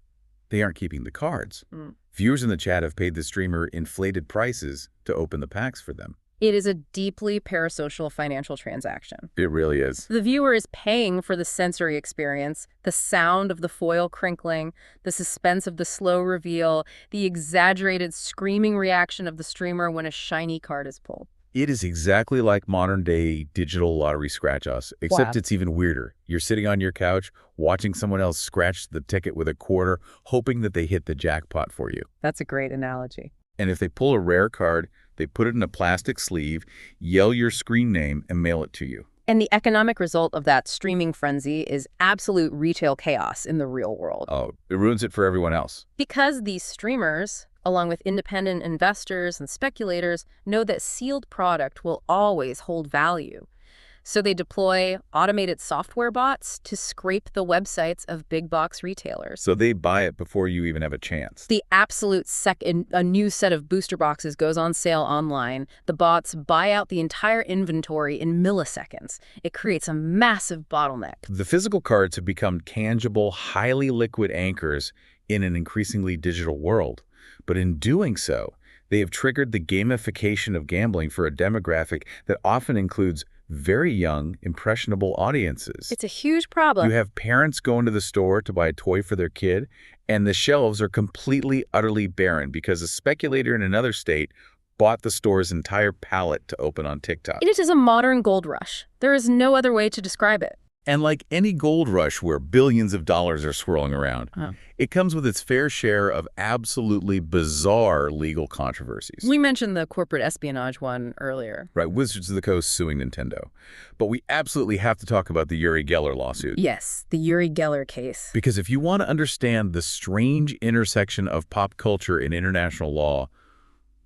they aren't keeping the cards. Viewers in the chat have paid the streamer inflated prices to open the packs for them. It is a deeply parasocial financial transaction. It really is. The viewer is paying for the sensory experience, the sound of the foil crinkling, the suspense of the slow reveal, the exaggerated screaming reaction of the streamer when a shiny card is pulled. It is exactly like modern-day digital lottery scratch-offs, except Wow. it's even weirder. You're sitting on your couch, watching someone else scratch the ticket with a quarter, hoping that they hit the jackpot for you. That's a great analogy. And if they pull a rare card, they put it in a plastic sleeve, yell your screen name, and mail it to you. And the economic result of that streaming frenzy is absolute retail chaos in the real world. Oh, it ruins it for everyone else. Because these streamers, along with independent investors and speculators, know that sealed product will always hold value. So they deploy automated software bots to scrape the websites of big box retailers. So they buy it before you even have a chance. The absolute second a new set of booster boxes goes on sale online, the bots buy out the entire inventory in milliseconds. It creates a massive bottleneck. The physical cards have become tangible, highly liquid anchors in an increasingly digital world. But in doing so, they have triggered the gamification of gambling for a demographic that often includes very young, impressionable audiences. It's a huge problem. You have parents going to the store to buy a toy for their kid, and the shelves are completely, utterly barren because a speculator in another state bought the store's entire pallet to open on TikTok. It is a modern gold rush. There is no other way to describe it. And like any gold rush where billions of dollars are swirling around, it comes with its fair share of absolutely bizarre legal controversies. We mentioned the corporate espionage one earlier. Right, Wizards of the Coast suing Nintendo. But we absolutely have to talk about the Uri Geller lawsuit. Yes, the Uri Geller case. Because if you want to understand the strange intersection of pop culture and international law,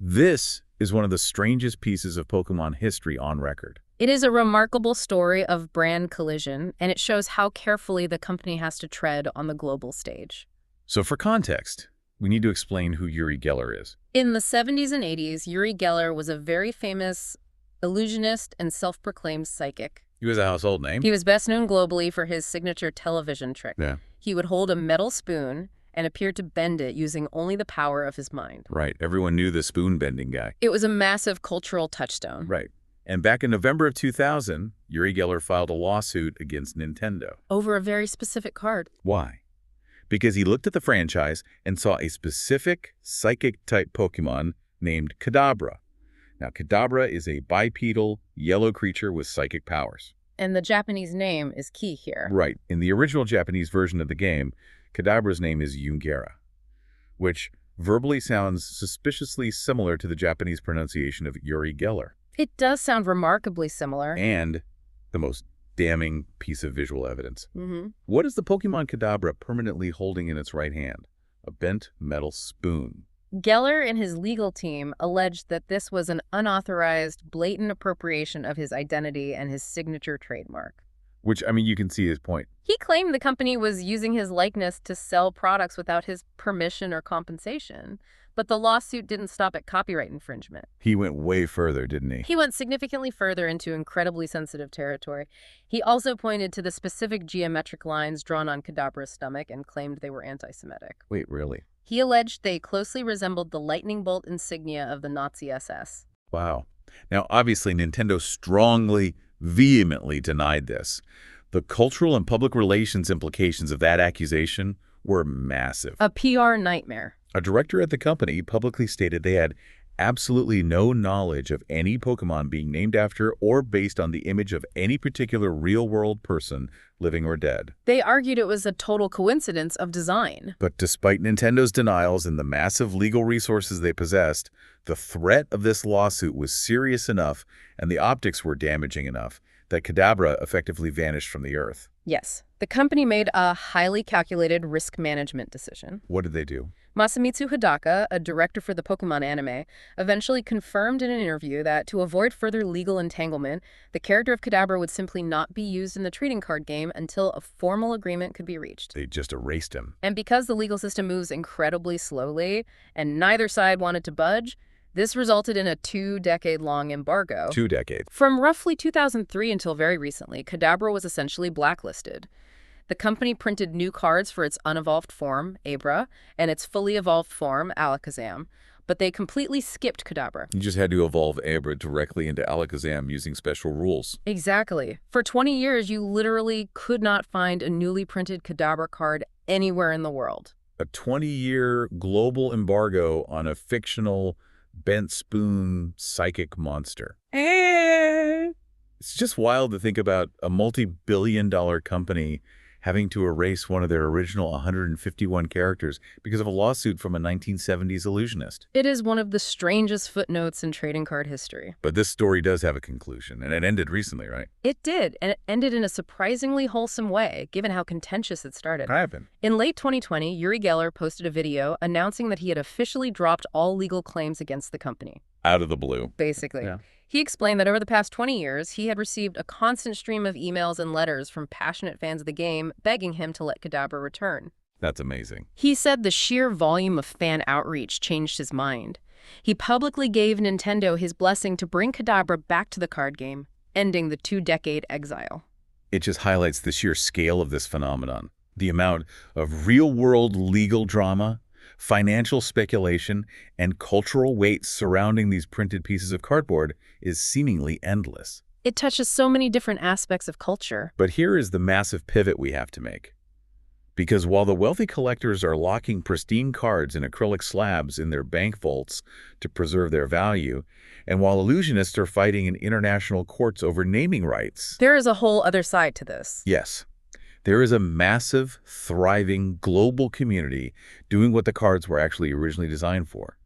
this is one of the strangest pieces of Pokémon history on record. It is a remarkable story of brand collision, and it shows how carefully the company has to tread on the global stage. So for context, we need to explain who Uri Geller is. In the 70s and 80s, Uri Geller was a very famous illusionist and self-proclaimed psychic. He was a household name. He was best known globally for his signature television trick. Yeah. He would hold a metal spoon and appear to bend it using only the power of his mind. Right. Everyone knew the spoon-bending guy. It was a massive cultural touchstone. Right. And back in November of 2000, Uri Geller filed a lawsuit against Nintendo. Over a very specific card. Why? Because he looked at the franchise and saw a specific psychic-type Pokémon named Kadabra. Now, Kadabra is a bipedal, yellow creature with psychic powers. And the Japanese name is key here. Right. In the original Japanese version of the game, Kadabra's name is Yungera, which verbally sounds suspiciously similar to the Japanese pronunciation of Uri Geller. It does sound remarkably similar. And the most damning piece of visual evidence. Mm-hmm. What is the Pokemon Kadabra permanently holding in its right hand? A bent metal spoon. Geller and his legal team alleged that this was an unauthorized, blatant appropriation of his identity and his signature trademark. Which, I mean, you can see his point. He claimed the company was using his likeness to sell products without his permission or compensation. But the lawsuit didn't stop at copyright infringement. He went way further, didn't he? He went significantly further into incredibly sensitive territory. He also pointed to the specific geometric lines drawn on Kadabra's stomach and claimed they were anti-Semitic. Wait, really? He alleged they closely resembled the lightning bolt insignia of the Nazi SS. Wow. Now, obviously, Nintendo strongly, vehemently denied this. The cultural and public relations implications of that accusation were massive. A PR nightmare. A director at the company publicly stated they had absolutely no knowledge of any Pokemon being named after or based on the image of any particular real-world person, living or dead. They argued it was a total coincidence of design. But despite Nintendo's denials and the massive legal resources they possessed, the threat of this lawsuit was serious enough and the optics were damaging enough that Kadabra effectively vanished from the earth. Yes. The company made a highly calculated risk management decision. What did they do? Masamitsu Hidaka, a director for the Pokemon anime, eventually confirmed in an interview that to avoid further legal entanglement, the character of Kadabra would simply not be used in the trading card game until a formal agreement could be reached. They just erased him. And because the legal system moves incredibly slowly, and neither side wanted to budge, this resulted in a 2-decade-long embargo. 2 decades. From roughly 2003 until very recently, Kadabra was essentially blacklisted. The company printed new cards for its unevolved form, Abra, and its fully evolved form, Alakazam, but they completely skipped Kadabra. You just had to evolve Abra directly into Alakazam using special rules. Exactly. For 20 years, you literally could not find a newly printed Kadabra card anywhere in the world. A 20-year global embargo on a fictional bent spoon psychic monster. It's just wild to think about a multi-billion-dollar company having to erase one of their original 151 characters because of a lawsuit from a 1970s illusionist. It is one of the strangest footnotes in trading card history. But this story does have a conclusion, and it ended recently, right? It did, and it ended in a surprisingly wholesome way, given how contentious it started. What happened? In late 2020, Uri Geller posted a video announcing that he had officially dropped all legal claims against the company. Out of the blue. Basically. Yeah. He explained that over the past 20 years, he had received a constant stream of emails and letters from passionate fans of the game begging him to let Kadabra return. That's amazing. He said the sheer volume of fan outreach changed his mind. He publicly gave Nintendo his blessing to bring Kadabra back to the card game, ending the 2-decade exile. It just highlights the sheer scale of this phenomenon. The amount of real-world legal drama, financial speculation, and cultural weight surrounding these printed pieces of cardboard is seemingly endless. It touches so many different aspects of culture. But here is the massive pivot we have to make. Because while the wealthy collectors are locking pristine cards in acrylic slabs in their bank vaults to preserve their value, and while illusionists are fighting in international courts over naming rights, There is a whole other side to this. yes, there is a massive, thriving, global community doing what the cards were actually originally designed for.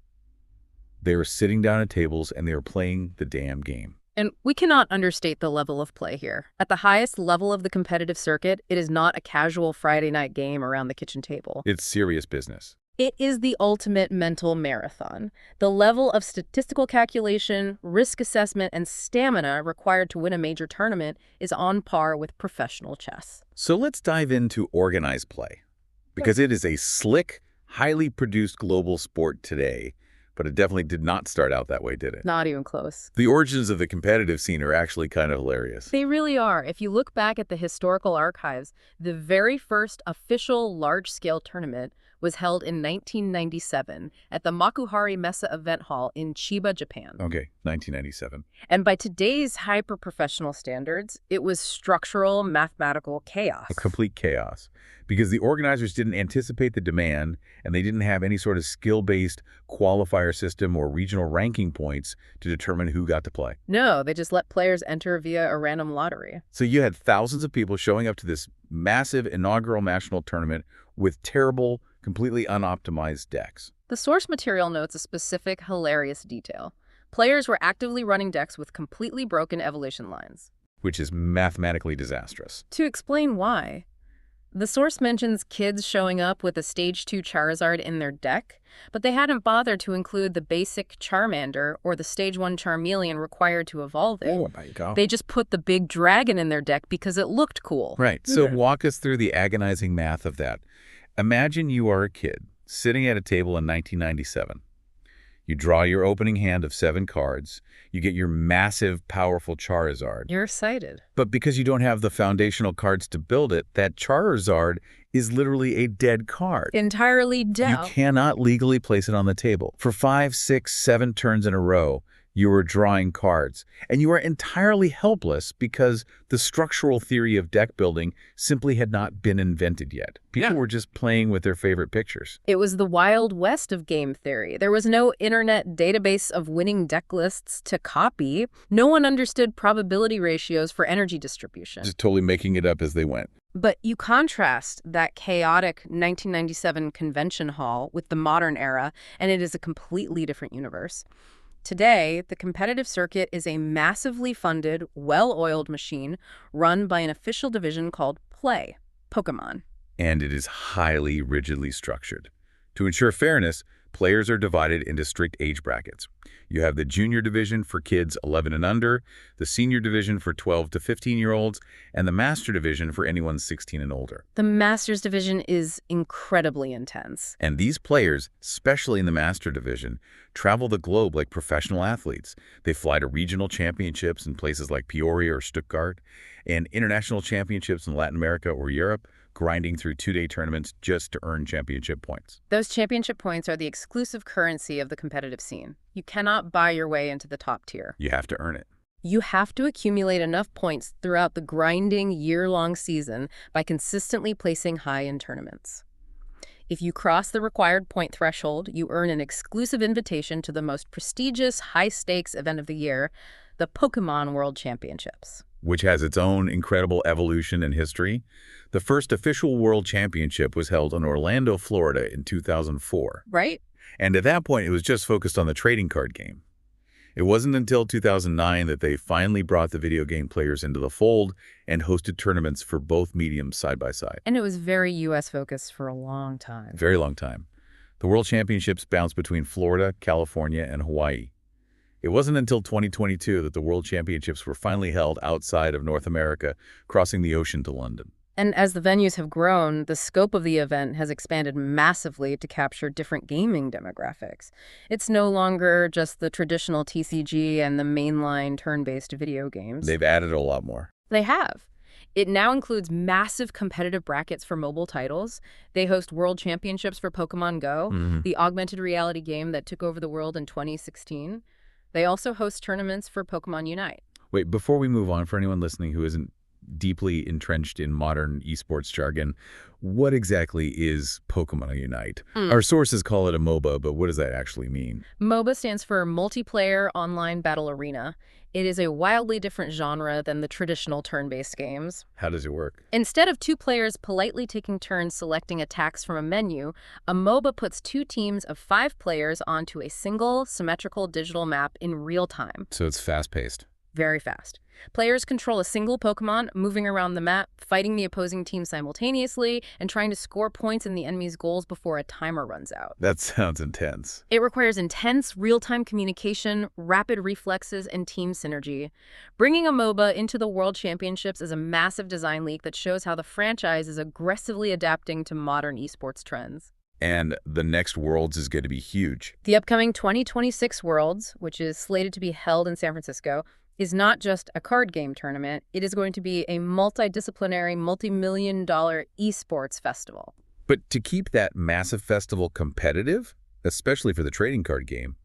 They are sitting down at tables and they are playing the damn game. And we cannot understate the level of play here. At the highest level of the competitive circuit, it is not a casual Friday night game around the kitchen table. It's serious business. It is the ultimate mental marathon. The level of statistical calculation, risk assessment, and stamina required to win a major tournament is on par with professional chess. So let's dive into organized play, because it is a slick, highly produced global sport today, but it definitely did not start out that way, did it? Not even close. The origins of the competitive scene are actually kind of hilarious. They really are. If you look back at the historical archives, the very first official large-scale tournament was held in 1997 at the Makuhari Messa Event Hall in Chiba, Japan. Okay, 1997. And by today's hyper-professional standards, it was structural, mathematical chaos. A complete chaos. Because the organizers didn't anticipate the demand, and they didn't have any sort of skill-based qualifier system or regional ranking points to determine who got to play. No, they just let players enter via a random lottery. So you had thousands of people showing up to this massive inaugural national tournament with terrible, completely unoptimized decks. The source material notes a specific, hilarious detail. Players were actively running decks with completely broken evolution lines. Which is mathematically disastrous. To explain why, the source mentions kids showing up with a Stage 2 Charizard in their deck, but they hadn't bothered to include the basic Charmander or the Stage 1 Charmeleon required to evolve it. Oh my God. They just put the big dragon in their deck because it looked cool. Right. So walk us through the agonizing math of that. Imagine you are a kid sitting at a table in 1997. You draw your opening hand of 7 cards. You get your massive, powerful Charizard. You're excited. But because you don't have the foundational cards to build it, that Charizard is literally a dead card. Entirely You dead. cannot legally place it on the table. For 5, 6, 7 turns in a row, you are drawing cards. And you are entirely helpless because the structural theory of deck building simply had not been invented yet. People were just playing with their favorite pictures. It was the Wild West of game theory. There was no internet database of winning deck lists to copy. No one understood probability ratios for energy distribution. Just totally making it up as they went. But you contrast that chaotic 1997 convention hall with the modern era, and it is a completely different universe. Today, the competitive circuit is a massively funded, well-oiled machine run by an official division called Play, Pokémon. And it is highly rigidly structured. To ensure fairness, players are divided into strict age brackets. You have the junior division for kids 11 and under, the senior division for 12 to 15-year-olds, and the master division for anyone 16 and older. The Masters division is incredibly intense. And these players, especially in the master division, travel the globe like professional athletes. They fly to regional championships in places like Peoria or Stuttgart, and international championships in Latin America or Europe, grinding through 2-day tournaments just to earn championship points. Those championship points are the exclusive currency of the competitive scene. You cannot buy your way into the top tier. You have to earn it. You have to accumulate enough points throughout the grinding year-long season by consistently placing high in tournaments. If you cross the required point threshold, you earn an exclusive invitation to the most prestigious high-stakes event of the year, the Pokémon World Championships. Which has its own incredible evolution and history. The first official World Championship was held in Orlando, Florida in 2004. Right? And at that point, it was just focused on the trading card game. It wasn't until 2009 that they finally brought the video game players into the fold and hosted tournaments for both mediums side by side. And it was very U.S. focused for a long time. Very long time. The World Championships bounced between Florida, California, and Hawaii. It wasn't until 2022 that the World Championships were finally held outside of North America, crossing the ocean to London. And as the venues have grown, the scope of the event has expanded massively to capture different gaming demographics. It's no longer just the traditional TCG and the mainline turn-based video games. They've added a lot more. They have. It now includes massive competitive brackets for mobile titles. They host world championships for Pokémon Go, the augmented reality game that took over the world in 2016. They also host tournaments for Pokémon Unite. Wait, before we move on, for anyone listening who isn't deeply entrenched in modern esports jargon, what exactly is Pokémon Unite? Our sources call it a MOBA, but what does that actually mean? MOBA stands for Multiplayer Online Battle Arena. It is a wildly different genre than the traditional turn-based games. How does it work? Instead of two players politely taking turns selecting attacks from a menu, a MOBA puts two teams of 5 players onto a single, symmetrical digital map in real time. So it's fast-paced. Very fast. Players control a single Pokémon, moving around the map, fighting the opposing team simultaneously, and trying to score points in the enemy's goals before a timer runs out. That sounds intense. It requires intense, real-time communication, rapid reflexes, and team synergy. Bringing a MOBA into the World Championships is a massive design leak that shows how the franchise is aggressively adapting to modern esports trends. And the next Worlds is going to be huge. The upcoming 2026 Worlds, which is slated to be held in San Francisco, is not just a card game tournament. It is going to be a multidisciplinary, multi-million-dollar esports festival. But to keep that massive festival competitive, especially for the trading card game,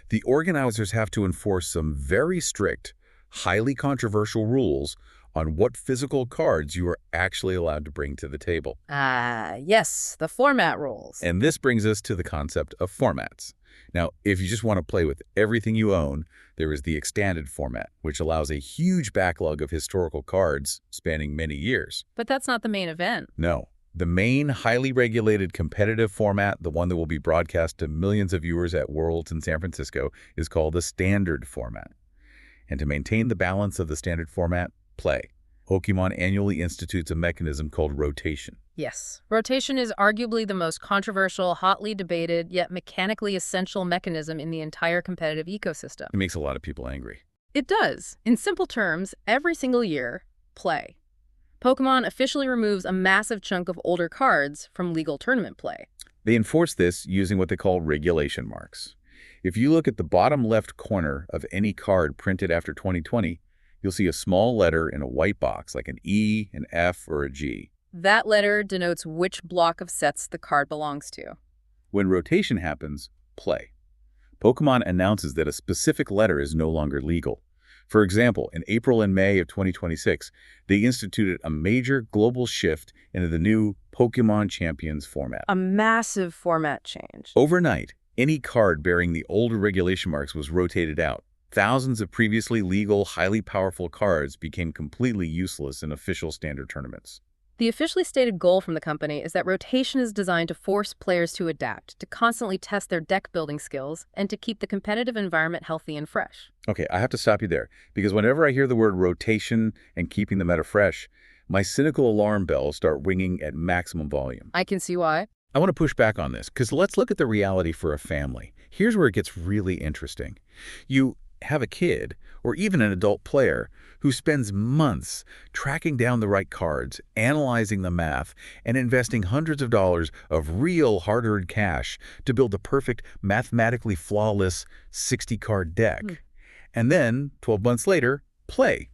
the organizers have to enforce some very strict, highly controversial rules on what physical cards you are actually allowed to bring to the table. Yes, the format rules. And this brings us to the concept of formats. Now, if you just want to play with everything you own, there is the expanded format, which allows a huge backlog of historical cards spanning many years. But that's not the main event. No. The main highly regulated competitive format, the one that will be broadcast to millions of viewers at Worlds in San Francisco, is called the standard format. And to maintain the balance of the standard format, play. Pokémon annually institutes a mechanism called rotation. Yes. Rotation is arguably the most controversial, hotly debated, yet mechanically essential mechanism in the entire competitive ecosystem. It makes a lot of people angry. It does. In simple terms, every single year, play. Pokémon officially removes a massive chunk of older cards from legal tournament play. They enforce this using what they call regulation marks. If you look at the bottom left corner of any card printed after 2020, you'll see a small letter in a white box like an E, an F, or a G. That letter denotes which block of sets the card belongs to. When rotation happens, play. Pokémon announces that a specific letter is no longer legal. For example, in April and May of 2026, they instituted a major global shift into the new Pokémon Champions format. A massive format change. Overnight, any card bearing the older regulation marks was rotated out. Thousands of previously legal, highly powerful cards became completely useless in official standard tournaments. The officially stated goal from the company is that rotation is designed to force players to adapt, to constantly test their deck-building skills, and to keep the competitive environment healthy and fresh. Okay, I have to stop you there, because whenever I hear the word rotation and keeping the meta fresh, my cynical alarm bells start ringing at maximum volume. I can see why. I want to push back on this, because let's look at the reality for a family. Here's where it gets really interesting. You have a kid, or even an adult player, who spends months tracking down the right cards, analyzing the math, and investing hundreds of dollars of real hard-earned cash to build a perfect, mathematically flawless 60-card deck. And then, 12 months later, play.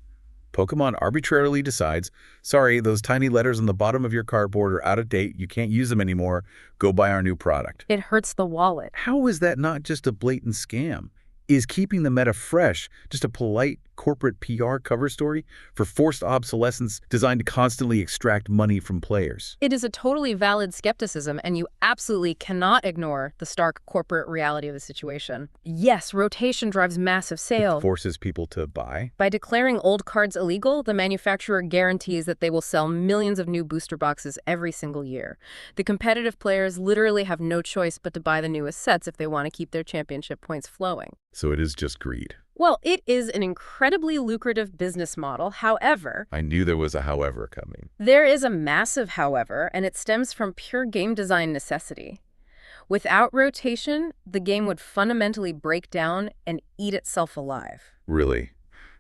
Pokémon arbitrarily decides, sorry, those tiny letters on the bottom of your cardboard are out of date, you can't use them anymore, go buy our new product. It hurts the wallet. How is that not just a blatant scam? Is keeping the meta fresh just a polite corporate PR cover story for forced obsolescence designed to constantly extract money from players? It is a totally valid skepticism, and you absolutely cannot ignore the stark corporate reality of the situation. Yes, rotation drives massive sales. It forces people to buy? By declaring old cards illegal, the manufacturer guarantees that they will sell millions of new booster boxes every single year. The competitive players literally have no choice but to buy the newest sets if they want to keep their championship points flowing. So it is just greed. Well, it is an incredibly lucrative business model. However, I knew there was a however coming. there is a massive however, and it stems from pure game design necessity. Without rotation, the game would fundamentally break down and eat itself alive. Really?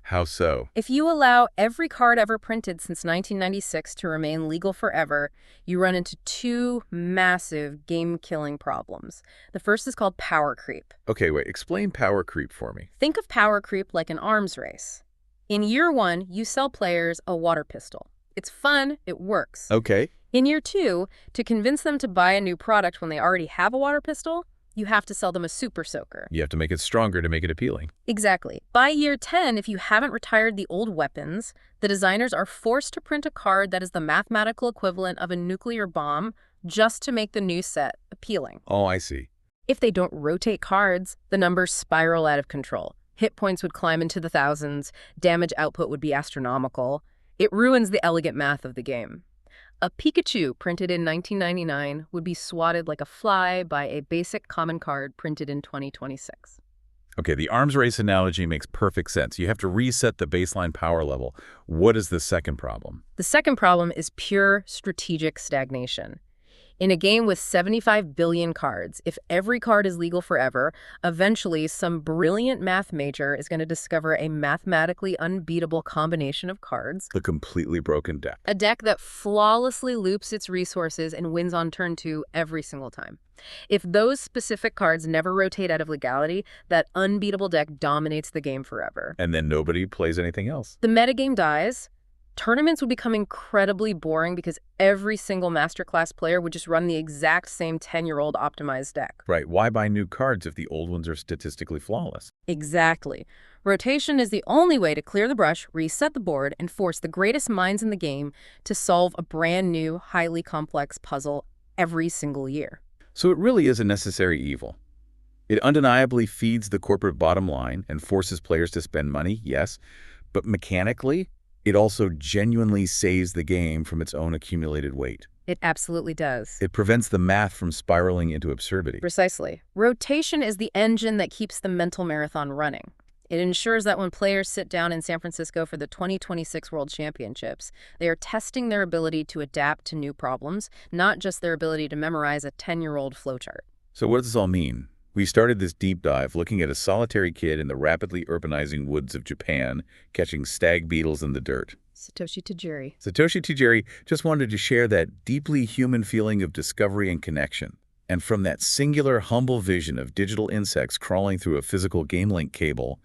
How so? If you allow every card ever printed since 1996 to remain legal forever, you run into two massive game-killing problems. The first is called power creep. Okay, wait, explain power creep for me. Think of power creep like an arms race. In year one, you sell players a water pistol. It's fun, it works. Okay. In year two, to convince them to buy a new product when they already have a water pistol, You have to sell them a super soaker. You have to make it stronger to make it appealing. Exactly. By year 10, if you haven't retired the old weapons, the designers are forced to print a card that is the mathematical equivalent of a nuclear bomb just to make the new set appealing. Oh, I see. If they don't rotate cards, the numbers spiral out of control. Hit points would climb into the thousands, damage output would be astronomical. It ruins the elegant math of the game. A Pikachu printed in 1999 would be swatted like a fly by a basic common card printed in 2026. Okay, the arms race analogy makes perfect sense. You have to reset the baseline power level. What is the second problem? The second problem is pure strategic stagnation. In a game with 75 billion cards, if every card is legal forever, eventually some brilliant math major is going to discover a mathematically unbeatable combination of cards. The completely broken deck. A deck that flawlessly loops its resources and wins on turn 2 every single time. If those specific cards never rotate out of legality, that unbeatable deck dominates the game forever. And then nobody plays anything else. The metagame dies. Tournaments would become incredibly boring because every single masterclass player would just run the exact same 10-year-old optimized deck. Right, why buy new cards if the old ones are statistically flawless? Exactly. Rotation is the only way to clear the brush, reset the board, and force the greatest minds in the game to solve a brand new, highly complex puzzle every single year. So it really is a necessary evil. It undeniably feeds the corporate bottom line and forces players to spend money, yes, but mechanically, it also genuinely saves the game from its own accumulated weight. It absolutely does. It prevents the math from spiraling into absurdity. Precisely. Rotation is the engine that keeps the mental marathon running. It ensures that when players sit down in San Francisco for the 2026 World Championships, they are testing their ability to adapt to new problems, not just their ability to memorize a 10-year-old flowchart. So what does this all mean? We started this deep dive looking at a solitary kid in the rapidly urbanizing woods of Japan, catching stag beetles in the dirt. Satoshi Tajiri. Satoshi Tajiri just wanted to share that deeply human feeling of discovery and connection. And from that singular, humble vision of digital insects crawling through a physical game link cable,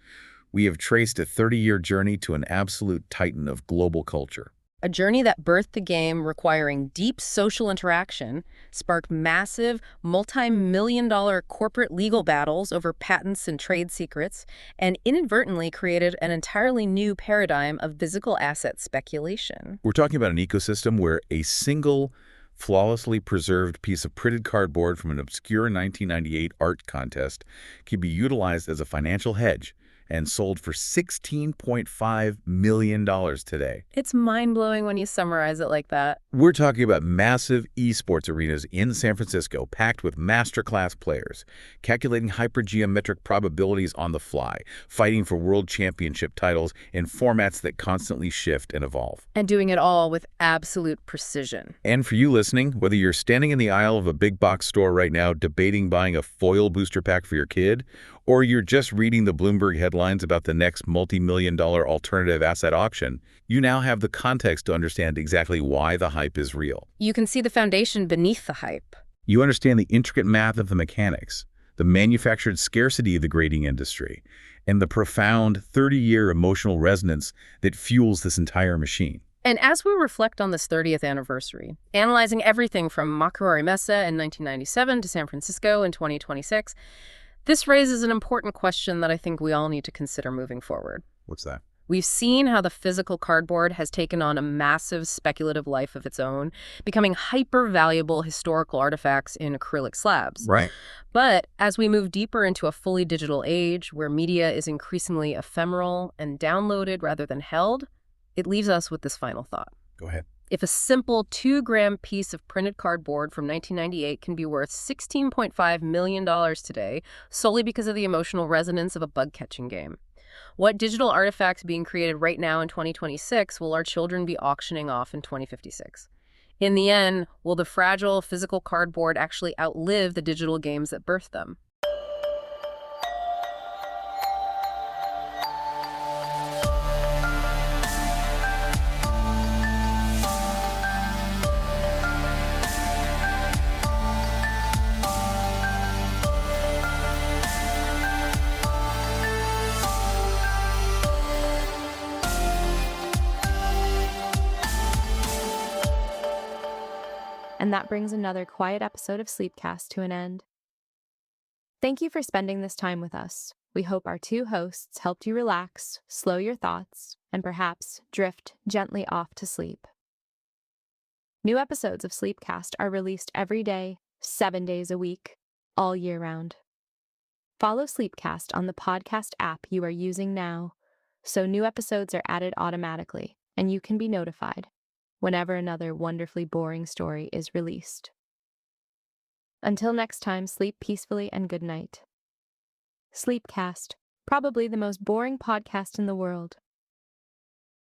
we have traced a 30-year journey to an absolute titan of global culture. A journey that birthed the game requiring deep social interaction, sparked massive, multi-million-dollar corporate legal battles over patents and trade secrets, and inadvertently created an entirely new paradigm of physical asset speculation. We're talking about an ecosystem where a single, flawlessly preserved piece of printed cardboard from an obscure 1998 art contest can be utilized as a financial hedge and sold for $16.5 million today. It's mind-blowing when you summarize it like that. We're talking about massive esports arenas in San Francisco packed with masterclass players, calculating hypergeometric probabilities on the fly, fighting for world championship titles in formats that constantly shift and evolve. And doing it all with absolute precision. And for you listening, whether you're standing in the aisle of a big box store right now debating buying a foil booster pack for your kid, or you're just reading the Bloomberg headlines about the next multi-million-dollar alternative asset auction, you now have the context to understand exactly why the hype is real. You can see the foundation beneath the hype. You understand the intricate math of the mechanics, the manufactured scarcity of the grading industry, and the profound 30-year emotional resonance that fuels this entire machine. And as we reflect on this 30th anniversary, analyzing everything from Makuhari Messa in 1997 to San Francisco in 2026, this raises an important question that I think we all need to consider moving forward. What's that? We've seen how the physical cardboard has taken on a massive speculative life of its own, becoming hyper-valuable historical artifacts in acrylic slabs. Right. But as we move deeper into a fully digital age, where media is increasingly ephemeral and downloaded rather than held, it leaves us with this final thought. Go ahead. If a simple 2-gram piece of printed cardboard from 1998 can be worth $16.5 million today solely because of the emotional resonance of a bug-catching game, what digital artifacts being created right now in 2026 will our children be auctioning off in 2056? In the end, will the fragile physical cardboard actually outlive the digital games that birthed them? And that brings another quiet episode of Sleepcast to an end. Thank you for spending this time with us. We hope our two hosts helped you relax, slow your thoughts, and perhaps drift gently off to sleep. New episodes of Sleepcast are released every day, 7 days a week, all year round. Follow Sleepcast on the podcast app you are using now, so new episodes are added automatically, and you can be notified whenever another wonderfully boring story is released. Until next time, sleep peacefully and good night. Sleepcast, probably the most boring podcast in the world.